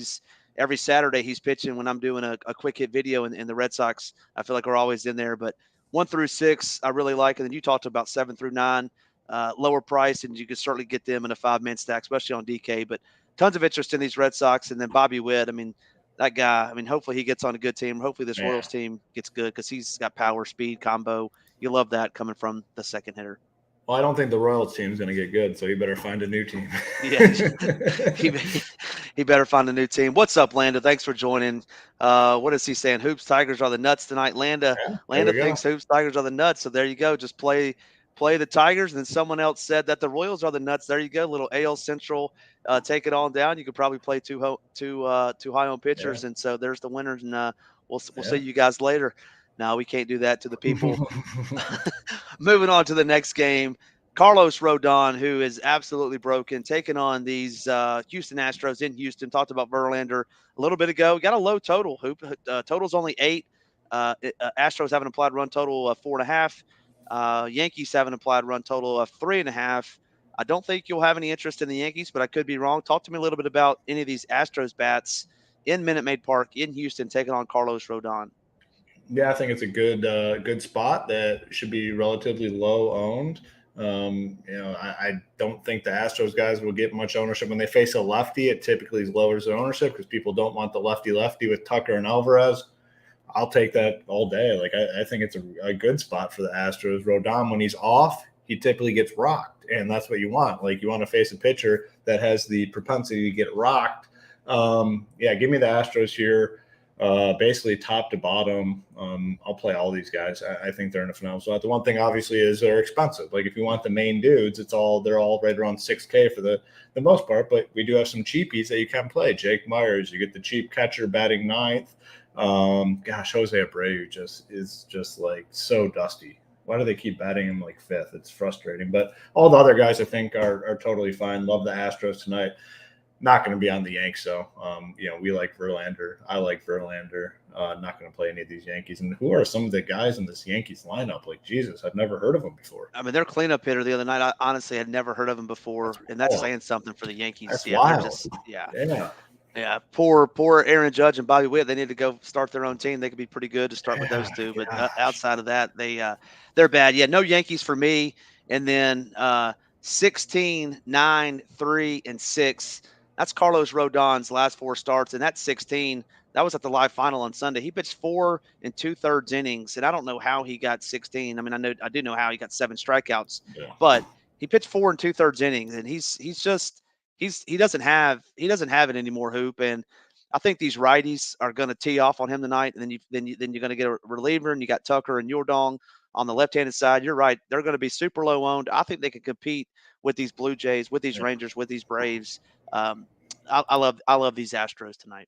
every Saturday he's pitching when I'm doing a quick hit video, and the Red Sox, I feel like are always in there. But 1 through 6, I really like. And then you talked about 7 through 9, lower price, and you can certainly get them in a 5-man stack, especially on DK. But tons of interest in these Red Sox. And then Bobby Witt, I mean, that guy, I mean, hopefully he gets on a good team. Hopefully this Royals team gets good because he's got power, speed, combo. You love that coming from the second hitter. Well, I don't think the Royals team is going to get good, so he better find a new team. Yeah, he better find a new team. What's up, Landa? Thanks for joining. What is he saying? Hoops Tigers are the nuts tonight. Landa thinks Hoops Tigers are the nuts. So there you go. Just play the Tigers. And then someone else said that the Royals are the nuts. There you go. Little AL Central. Take it on down. You could probably play two high on pitchers, and so there's the winners. And we'll see you guys later. No, we can't do that to the people. Moving on to the next game, Carlos Rodon, who is absolutely broken, taking on these Houston Astros in Houston. Talked about Verlander a little bit ago. Got a low total. Hoop total's only 8. Astros have an applied run total of 4.5. Yankees have an applied run total of 3.5. I don't think you'll have any interest in the Yankees, but I could be wrong. Talk to me a little bit about any of these Astros bats in Minute Maid Park in Houston taking on Carlos Rodon. Yeah, I think it's a good spot that should be relatively low owned. I don't think the Astros guys will get much ownership when they face a lefty. It typically lowers their ownership because people don't want the lefty with Tucker and Alvarez. I'll take that all day. Like I think it's a good spot for the Astros. Rodon, when he's off, he typically gets rocked, and that's what you want. Like you want to face a pitcher that has the propensity to get rocked. Give me the Astros here. Basically top to bottom. I'll play all these guys. I think they're in a phenomenal spot. The one thing obviously is they're expensive. Like if you want the main dudes, they're all right around 6K for the most part, but we do have some cheapies that you can play. Jake Myers, you get the cheap catcher batting 9th. Jose Abreu is just like so dusty. Why do they keep batting him like fifth? It's frustrating. But all the other guys I think are totally fine. Love the Astros tonight. Not going to be on the Yanks, so we like Verlander. I like Verlander. Not going to play any of these Yankees. And who are some of the guys in this Yankees lineup? Like, Jesus, I've never heard of them before. I mean, their cleanup hitter the other night, I honestly had never heard of him before, and that's saying something for the Yankees. That's yeah, wild. they're just yeah. Poor Aaron Judge and Bobby Witt. They need to go start their own team. They could be pretty good to start with those two, but outside of that, they're bad. Yeah, no Yankees for me. And then 16, 9, 3, and 6. That's Carlos Rodon's last 4 starts, and that's 16. That was at the live final on Sunday. He pitched 4 2/3 innings, and I don't know how he got 16. I mean, I do know how he got 7 strikeouts, but he pitched 4 2/3 innings, and he doesn't have it anymore, Hoop. And I think these righties are going to tee off on him tonight, and then you're going to get a reliever, and you got Tucker and Yordong on the left-handed side. You're right; they're going to be super low owned. I think they can compete with these Blue Jays, with these Rangers, with these Braves. I love these Astros tonight.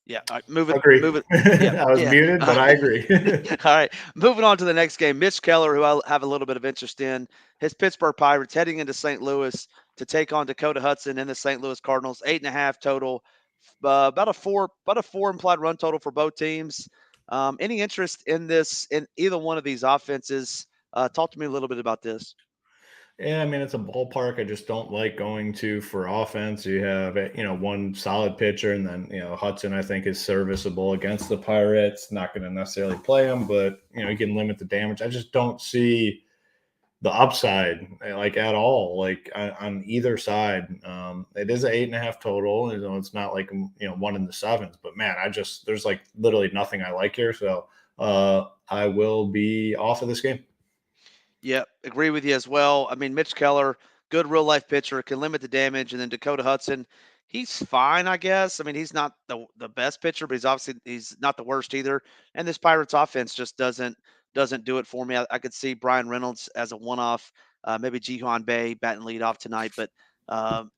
Yeah, all right, move it. Yeah, I was muted, but I agree. All right, moving on to the next game. Mitch Keller, who I have a little bit of interest in, his Pittsburgh Pirates heading into St. Louis to take on Dakota Hudson and the St. Louis Cardinals. 8.5 total, about a four implied run total for both teams. Any interest in either one of these offenses? Talk to me a little bit about this. Yeah, I mean, it's a ballpark I just don't like going to for offense. You have, one solid pitcher, and then, Hudson, I think, is serviceable against the Pirates. Not going to necessarily play him, but, you can limit the damage. I just don't see the upside, like, at all, like, on either side. It is an 8.5 total. It's not like, 1 in the 7s, but man, there's like literally nothing I like here. So I will be off of this game. Yep, agree with you as well. I mean, Mitch Keller, good real life pitcher, can limit the damage, and then Dakota Hudson, he's fine, I guess. I mean, he's not the best pitcher, but he's not the worst either. And this Pirates offense just doesn't do it for me. I could see Brian Reynolds as a one-off, maybe Ji-Hwan Bae batting lead off tonight, but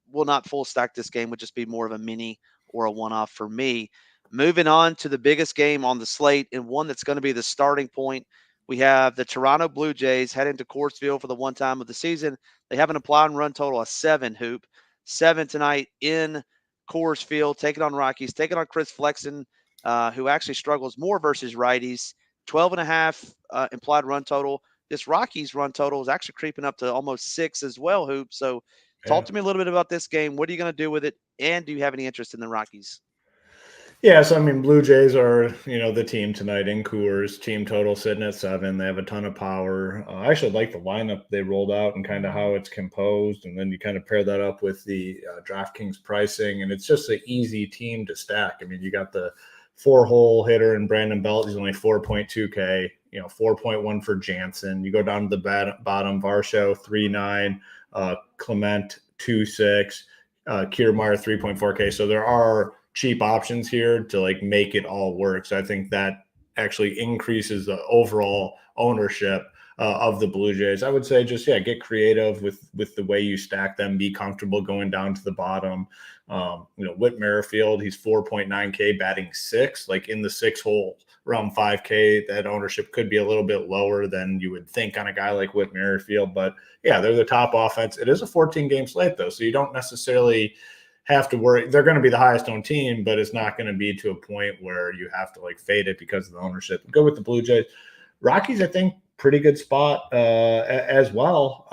will not full stack this game. Would just be more of a mini or a one-off for me. Moving on to the biggest game on the slate, and one that's going to be the starting point. We have the Toronto Blue Jays heading to Coors Field for the one time of the season. They have an implied run total of 7, Hoop. 7 tonight in Coors Field, taking on Rockies, taking on Chris Flexen, who actually struggles more versus righties. 12.5 implied run total. This Rockies run total is actually creeping up to almost 6 as well, Hoop. So talk to me a little bit about this game. What are you going to do with it? And do you have any interest in the Rockies? Yeah, so I mean, Blue Jays are, the team tonight in Coors. Team total sitting at 7. They have a ton of power. I actually like the lineup they rolled out and kind of how it's composed. And then you kind of pair that up with the DraftKings pricing, and it's just an easy team to stack. I mean, you got the 4-hole hitter and Brandon Belt. He's only 4.2K, 4.1 for Jansen. You go down to the bottom, Varsho 3.9, Clement 2.6, Kiermaier 3.4K. So there are cheap options here to like make it all work. So I think that actually increases the overall ownership of the Blue Jays. I would say just, get creative with the way you stack them, be comfortable going down to the bottom. Whit Merrifield, he's 4.9K batting 6, like in the 6-hole around 5K. That ownership could be a little bit lower than you would think on a guy like Whit Merrifield, but yeah, they're the top offense. It is a 14-game slate though, so you don't necessarily have to worry. They're going to be the highest owned team, but it's not going to be to a point where you have to like fade it because of the ownership. Go with the Blue Jays. Rockies, I think, pretty good spot as well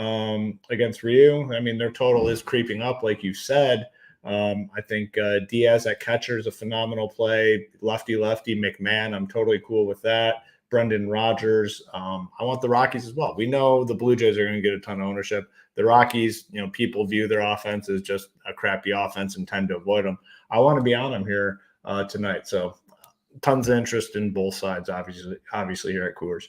against Ryu. I mean, their total is creeping up, like you said. I think Diaz at catcher is a phenomenal play. Lefty McMahon, I'm totally cool with that. Brendan Rodgers. I want the Rockies as well. We know the Blue Jays are going to get a ton of ownership. The Rockies, people view their offense as just a crappy offense and tend to avoid them. I want to be on them here tonight. So tons of interest in both sides, obviously here at Coors.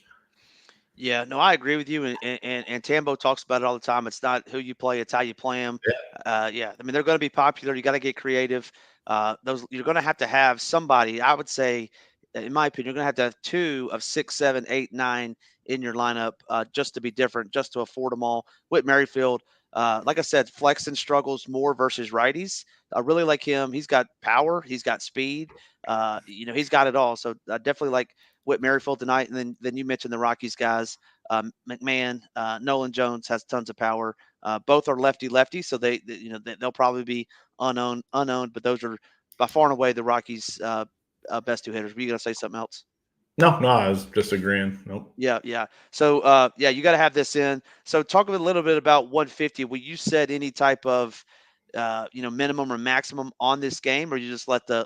Yeah, no, I agree with you. And Tambo talks about it all the time. It's not who you play, it's how you play them. Yeah. I mean, they're going to be popular. You got to get creative. You're going to have somebody, I would say, in my opinion, you're going to have 2 of 6, 7, 8, 9 in your lineup just to be different, just to afford them all. Whit Merrifield, like I said, Flexen struggles more versus righties. I really like him. He's got power. He's got speed. He's got it all. So I definitely Whit Merrifield tonight, and then you mentioned the Rockies guys, McMahon, Nolan Jones has tons of power. Both are lefty, so they'll probably be unowned, but those are by far and away the Rockies' best two hitters. Were you gonna say something else? No, I was just agreeing. Nope. Yeah. So, you got to have this in. So, talk a little bit about 150. Will you set any type of, minimum or maximum on this game, or you just let the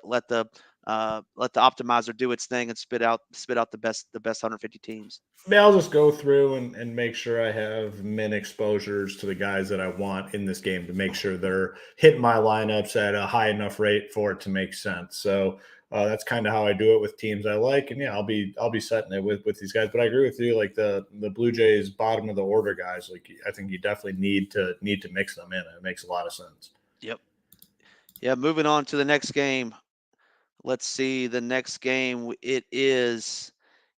optimizer do its thing and spit out the best 150 teams? Yeah, I'll just go through and make sure I have min exposures to the guys that I want in this game to make sure they're hitting my lineups at a high enough rate for it to make sense. So that's kind of how I do it with teams I like. And yeah, I'll be setting it with these guys. But I agree with you, like the Blue Jays bottom of the order guys, like I think you definitely need to mix them in. It makes a lot of sense. Yep. Yeah. Moving on to the next game. Let's see the next game. It is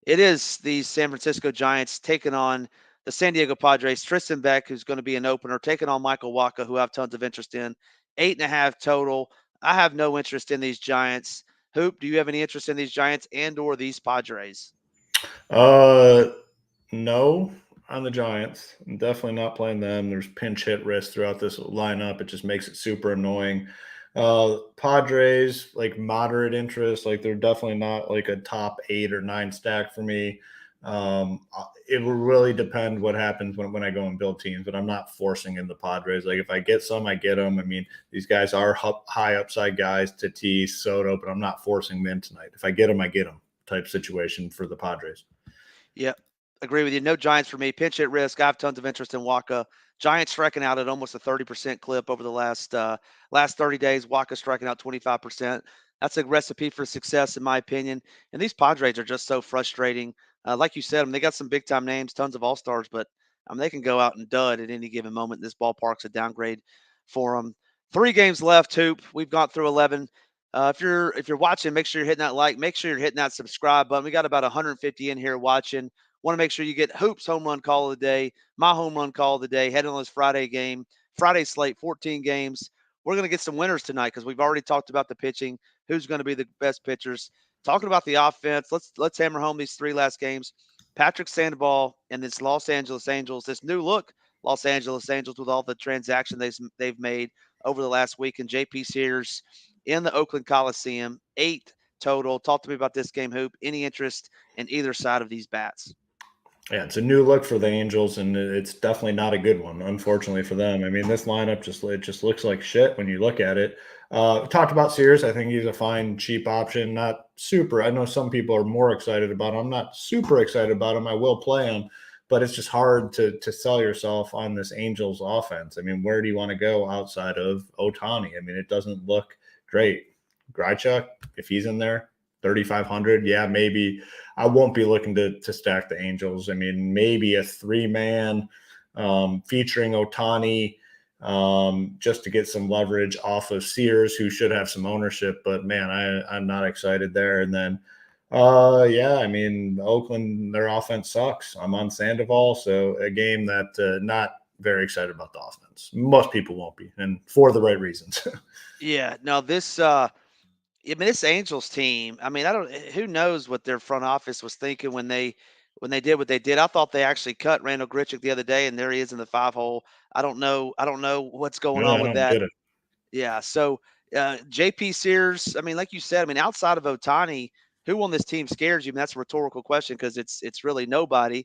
the San Francisco Giants taking on the San Diego Padres. Tristan Beck, who's going to be an opener, taking on Michael Wacha, who I have tons of interest in. 8.5 total. I have no interest in these Giants. Hoop, do you have any interest in these Giants and or these Padres? No, on the Giants. I'm definitely not playing them. There's pinch hit risk throughout this lineup. It just makes it super annoying. Padres, like moderate interest, like they're definitely not like a top 8 or 9 stack for me. It will really depend what happens when I go and build teams, but I'm not forcing in the Padres. Like if I get some, I get them. I mean, these guys are high upside guys, Tatis, Soto, but I'm not forcing them in tonight. If I get them, I get them type situation for the Padres. Yeah, agree with you. No Giants for me. Pinch hit risk. I have tons of interest in Wacha. Giants striking out at almost a 30% clip over the last 30 days. Wacha striking out 25%. That's a recipe for success, in my opinion. And these Padres are just so frustrating. Like you said, they got some big time names, tons of all stars, but they can go out and dud at any given moment. This ballpark's a downgrade for them. 3 games left, Hoop. We've gone through 11. If you're watching, make sure you're hitting that like. Make sure you're hitting that subscribe button. We got about 150 in here watching. Want to make sure you get Hoop's home run call of the day, my home run call of the day, heading on this Friday slate, 14 games. We're going to get some winners tonight because we've already talked about the pitching, who's going to be the best pitchers. Talking about the offense, let's hammer home these 3 last games. Patrick Sandoval and this Los Angeles Angels, this new look Los Angeles Angels with all the transactions they've made over the last week, and JP Sears in the Oakland Coliseum, 8 total. Talk to me about this game, Hoop. Any interest in either side of these bats? Yeah, it's a new look for the Angels, and it's definitely not a good one, unfortunately for them. I mean, this lineup just looks like shit when you look at it. Talked about Sears. I think he's a fine, cheap option. Not super. I know some people are more excited about him. I'm not super excited about him. I will play him, but it's just hard to sell yourself on this Angels offense. I mean, where do you want to go outside of Ohtani? I mean, it doesn't look great. Grichuk, if he's in there, 3,500. Yeah, maybe. I won't be looking to stack the Angels. I mean, maybe a 3-man featuring Ohtani just to get some leverage off of Sears, who should have some ownership. But, man, I'm not excited there. And then, I mean, Oakland, their offense sucks. I'm on Sandoval, so a game that not very excited about the offense. Most people won't be, and for the right reasons. Yeah. No, this Angels team, who knows what their front office was thinking when they did what they did. I thought they actually cut Randall Grichuk the other day, and there he is in the 5-hole. I don't know what's going Really, on I with don't that. get it. Yeah. So, JP Sears, like you said, outside of Ohtani, who on this team scares you? That's a rhetorical question because it's really nobody.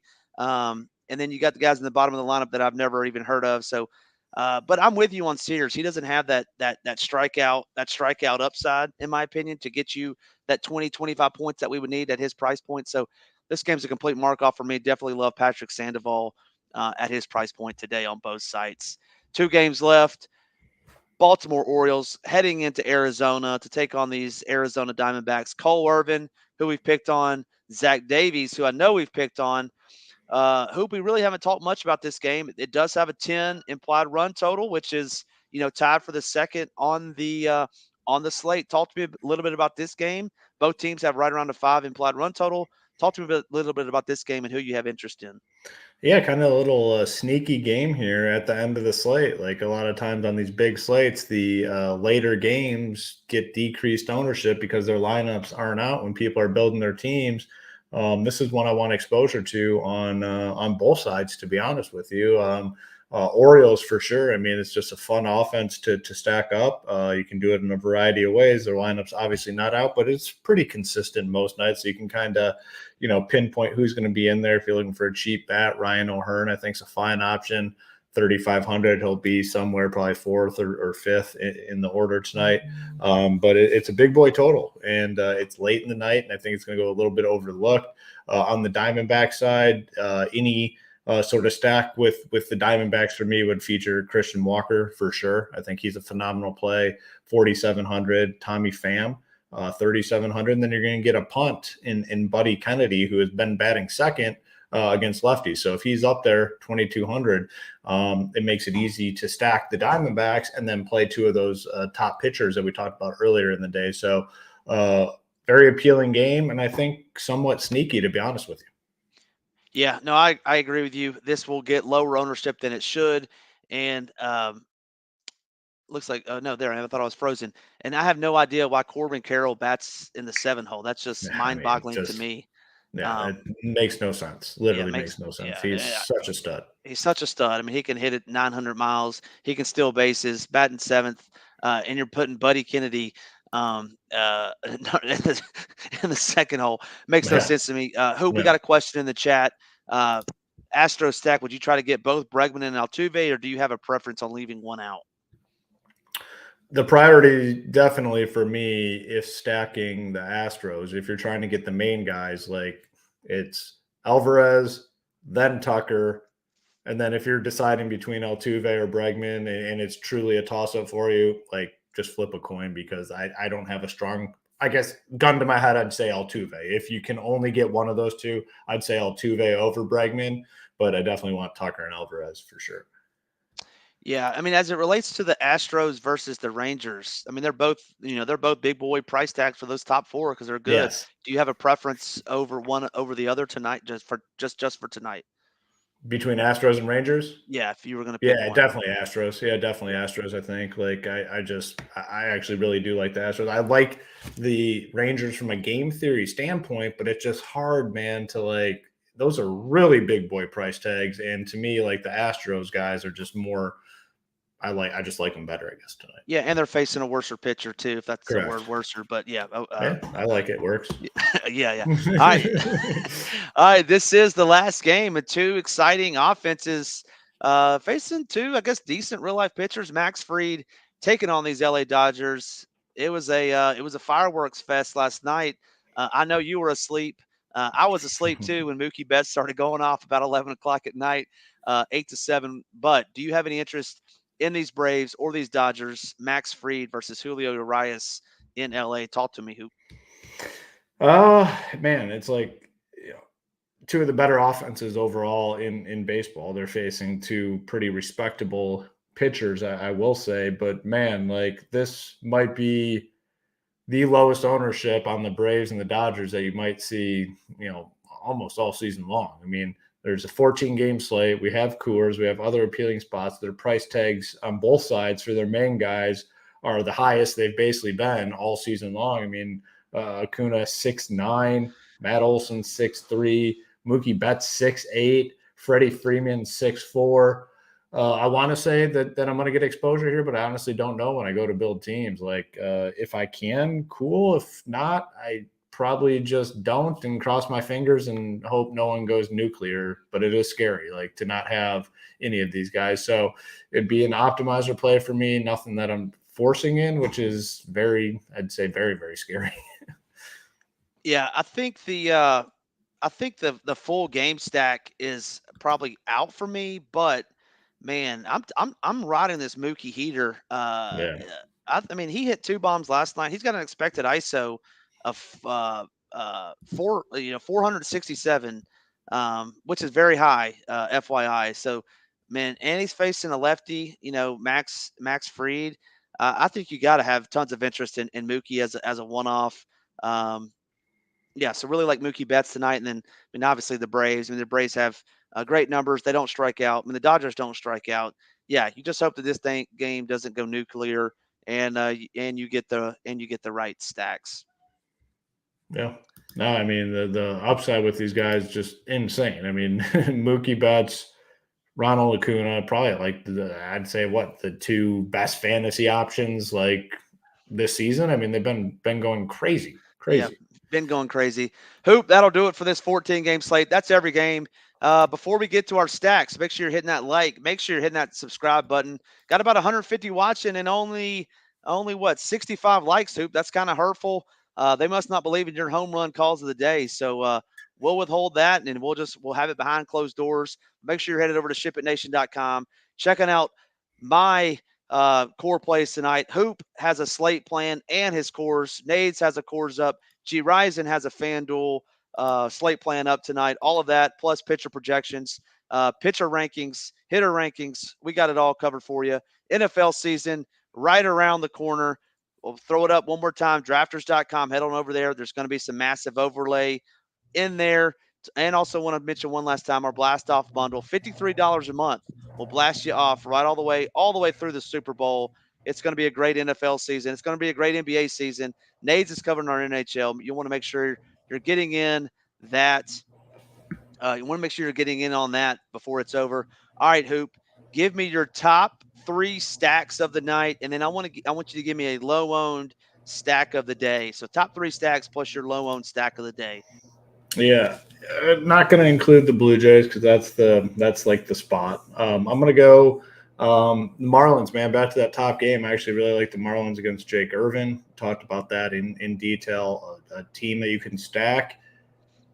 And then you got the guys in the bottom of the lineup that I've never even heard of. So, but I'm with you on Sears. He doesn't have that strikeout upside, in my opinion, to get you that 20, 25 points that we would need at his price point. So this game's a complete mark off for me. Definitely love Patrick Sandoval at his price point today on both sites. 2 games left. Baltimore Orioles heading into Arizona to take on these Arizona Diamondbacks. Cole Irvin, who we've picked on, Zach Davies, who I know we've picked on. Hoop, we really haven't talked much about this game. It does have a 10 implied run total, which is tied for the second on the slate. Talk to me a little bit about this game. Both teams have right around a 5 implied run total. Talk to me a little bit about this game and who you have interest in. Yeah, kind of a little sneaky game here at the end of the slate. Like a lot of times on these big slates, the later games get decreased ownership because their lineups aren't out when people are building their teams. This is one I want exposure to on both sides, to be honest with you. Orioles for sure. I mean, it's just a fun offense to stack up. You can do it in a variety of ways. Their lineup's obviously not out, but it's pretty consistent most nights. So you can kind of, pinpoint who's going to be in there. If you're looking for a cheap bat, Ryan O'Hearn, I think, is a fine option. 3,500. He'll be somewhere probably fourth or fifth in the order tonight. But it's a big boy total, and it's late in the night, and I think it's going to go a little bit overlooked. On the Diamondback side, any sort of stack with the Diamondbacks for me would feature Christian Walker for sure. I think he's a phenomenal play. 4,700. Tommy Pham, 3,700. And then you're going to get a punt in Buddy Kennedy, who has been batting second against lefties. So if he's up there, 2,200, it makes it easy to stack the Diamondbacks and then play two of those top pitchers that we talked about earlier in the day. So very appealing game, and I think somewhat sneaky, to be honest with you. Yeah, no, I agree with you. This will get lower ownership than it should. And looks like, oh, no, there I am. I thought I was frozen. And I have no idea why Corbin Carroll bats in the 7 hole. That's just mind-boggling to me. Yeah, it makes no sense. Literally makes no sense. Yeah, He's such a stud. He's such a stud. I mean, he can hit it 900 miles. He can steal bases, batting 7th, and you're putting Buddy Kennedy in the 2nd hole. Makes no sense to me. We got a question in the chat. Astro stack, would you try to get both Bregman and Altuve, or do you have a preference on leaving one out? The priority definitely for me is stacking the Astros. If you're trying to get the main guys, like it's Alvarez, then Tucker. And then if you're deciding between Altuve or Bregman and it's truly a toss-up for you, like just flip a coin, because I don't have a strong, I guess, gun to my head, I'd say Altuve. If you can only get one of those two, I'd say Altuve over Bregman, but I definitely want Tucker and Alvarez for sure. Yeah, I mean, as it relates to the Astros versus the Rangers, I mean, they're both big boy price tags for those top 4 because they're good. Yes. Do you have a preference over one over the other tonight, just for tonight? Between Astros and Rangers? Yeah, if you were going to pick one. Definitely Astros. Yeah, definitely Astros, I think. Like, I actually really do like the Astros. I like the Rangers from a game theory standpoint, but it's just hard, man, to like, those are really big boy price tags. And to me, like the Astros guys are just more, I just like them better, I guess, tonight. Yeah, and they're facing a worser pitcher too, if that's Correct. the word, worser. But yeah, I like it. Works. Yeah. All right, all right. This is the last game of 2 exciting offenses facing 2, I guess, decent real life pitchers. Max Fried taking on these LA Dodgers. It was a fireworks fest last night. I know you were asleep. I was asleep too when Mookie Betts started going off about 11 o'clock at night, 8-7. But do you have any interest in these Braves or these Dodgers? Max Fried versus Julio Urias in LA. Talk to me, Hoop. Man, it's like, 2 of the better offenses overall in baseball. They're facing 2 pretty respectable pitchers, I will say. But man, like, this might be the lowest ownership on the Braves and the Dodgers that you might see, almost all season long. I mean, there's a 14-game slate. We have Coors. We have other appealing spots. Their price tags on both sides for their main guys are the highest they've basically been all season long. I mean, Acuna 6'9", Matt Olson 6'3", Mookie Betts 6'8", Freddie Freeman 6'4". I want to say that I'm going to get exposure here, but I honestly don't know when I go to build teams. Like, if I can, cool. If not, I probably just don't and cross my fingers and hope no one goes nuclear. But it is scary, like, to not have any of these guys. So it'd be an optimizer play for me, nothing that I'm forcing in, which is I'd say very, very scary. Yeah, I think the full game stack is probably out for me, but man, I'm riding this Mookie heater. Yeah. I mean, he hit 2 bombs last night. He's got an expected ISO of 467, which is very high, FYI. So, man, and he's facing a lefty, Max Fried. I think you got to have tons of interest in Mookie as a one-off. Yeah, so really like Mookie Betts tonight, and then obviously the Braves. I mean, the Braves have great numbers. They don't strike out. I mean, the Dodgers don't strike out. Yeah, you just hope that this game doesn't go nuclear, and you get the right stacks. Yeah. No, I mean the upside with these guys just insane. I mean, Mookie Betts, Ronald Acuna, probably like I'd say the two best fantasy options like this season. I mean, they've been going crazy, Yeah, crazy. been going crazy. Hoop, that'll do it for this 14 game slate. That's every game. Before we get to our stacks, make sure you're hitting that like, make sure you're hitting that subscribe button. Got about 150 watching and only what 65 likes, Hoop. That's kind of hurtful. They must not believe in your home run calls of the day. So we'll withhold that and we'll have it behind closed doors. Make sure you're headed over to shipitnation.com, checking out my core plays tonight. Hoop has a slate plan and his cores. Nades has a cores up. G Ryzen has a FanDuel slate plan up tonight. All of that plus pitcher projections, pitcher rankings, hitter rankings. We got it all covered for you. NFL season right around the corner. We'll throw it up one more time. Drafters.com. Head on over there. There's going to be some massive overlay in there. And also want to mention one last time our blast off bundle, $53 a month. Will blast you off right all the way through the Super Bowl. It's going to be a great NFL season. It's going to be a great NBA season. Nades is covering our NHL. You want to make sure you're getting in that. You want to make sure you're getting in on that before it's over. All right, Hoop, give me your top 3 stacks of the night, and then I want you to give me a low owned stack of the day. So top 3 stacks plus your low owned stack of the day. Yeah, not going to include the Blue Jays because that's like the spot. I'm going to go Marlins, man. Back to that top game. I actually really like the Marlins against Jake Irvin. Talked about that in detail. A team that you can stack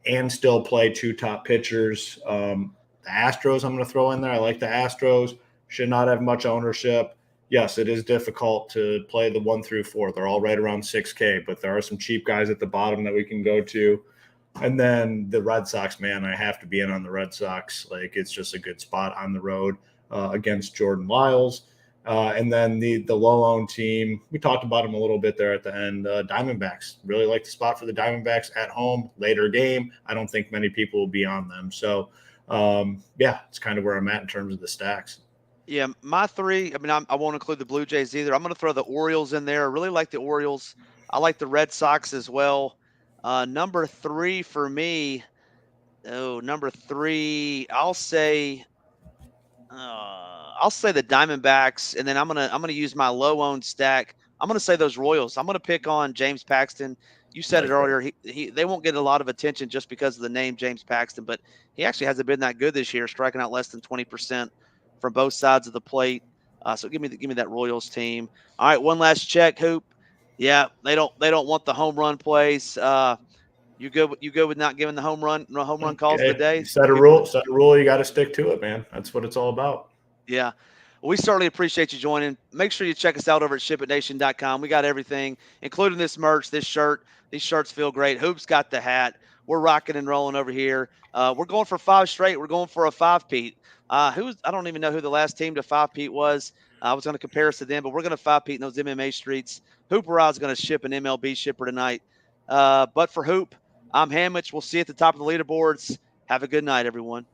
and still play 2 top pitchers. The Astros, I'm going to throw in there. I like the Astros. Should not have much ownership. Yes, it is difficult to play the 1 through 4. They're all right around 6K, but there are some cheap guys at the bottom that we can go to. And then the Red Sox, man, I have to be in on the Red Sox. Like, it's just a good spot on the road against Jordan Lyles. And then the low-owned team, we talked about them a little bit there at the end. Diamondbacks, really like the spot for the Diamondbacks at home, later game. I don't think many people will be on them. So, yeah, it's kind of where I'm at in terms of the stacks. Yeah, my 3, I won't include the Blue Jays either. I'm going to throw the Orioles in there. I really like the Orioles. I like the Red Sox as well. Number 3 for me, number 3, I'll say the Diamondbacks, and then I'm gonna use my low owned stack. I'm gonna say those Royals. I'm gonna pick on James Paxton. You said it earlier. They won't get a lot of attention just because of the name James Paxton, but he actually hasn't been that good this year, striking out less than 20% from both sides of the plate. So give me that Royals team. All right, one last check, Hoop. Yeah, they don't want the home run plays. You good with not giving the home run calls of the day? Set a rule. You got to stick to it, man. That's what it's all about. Yeah. Well, we certainly appreciate you joining. Make sure you check us out over at shipitnation.com. We got everything, including this merch, this shirt. These shirts feel great. Hoop's got the hat. We're rocking and rolling over here. We're going for 5 straight. We're going for a 5-peat. I don't even know who the last team to 5-peat was. I was going to compare us to them, but we're going to 5-peat in those MMA streets. Hoop is going to ship an MLB shipper tonight. But for Hoop, I'm Hamich. We'll see you at the top of the leaderboards. Have a good night, everyone.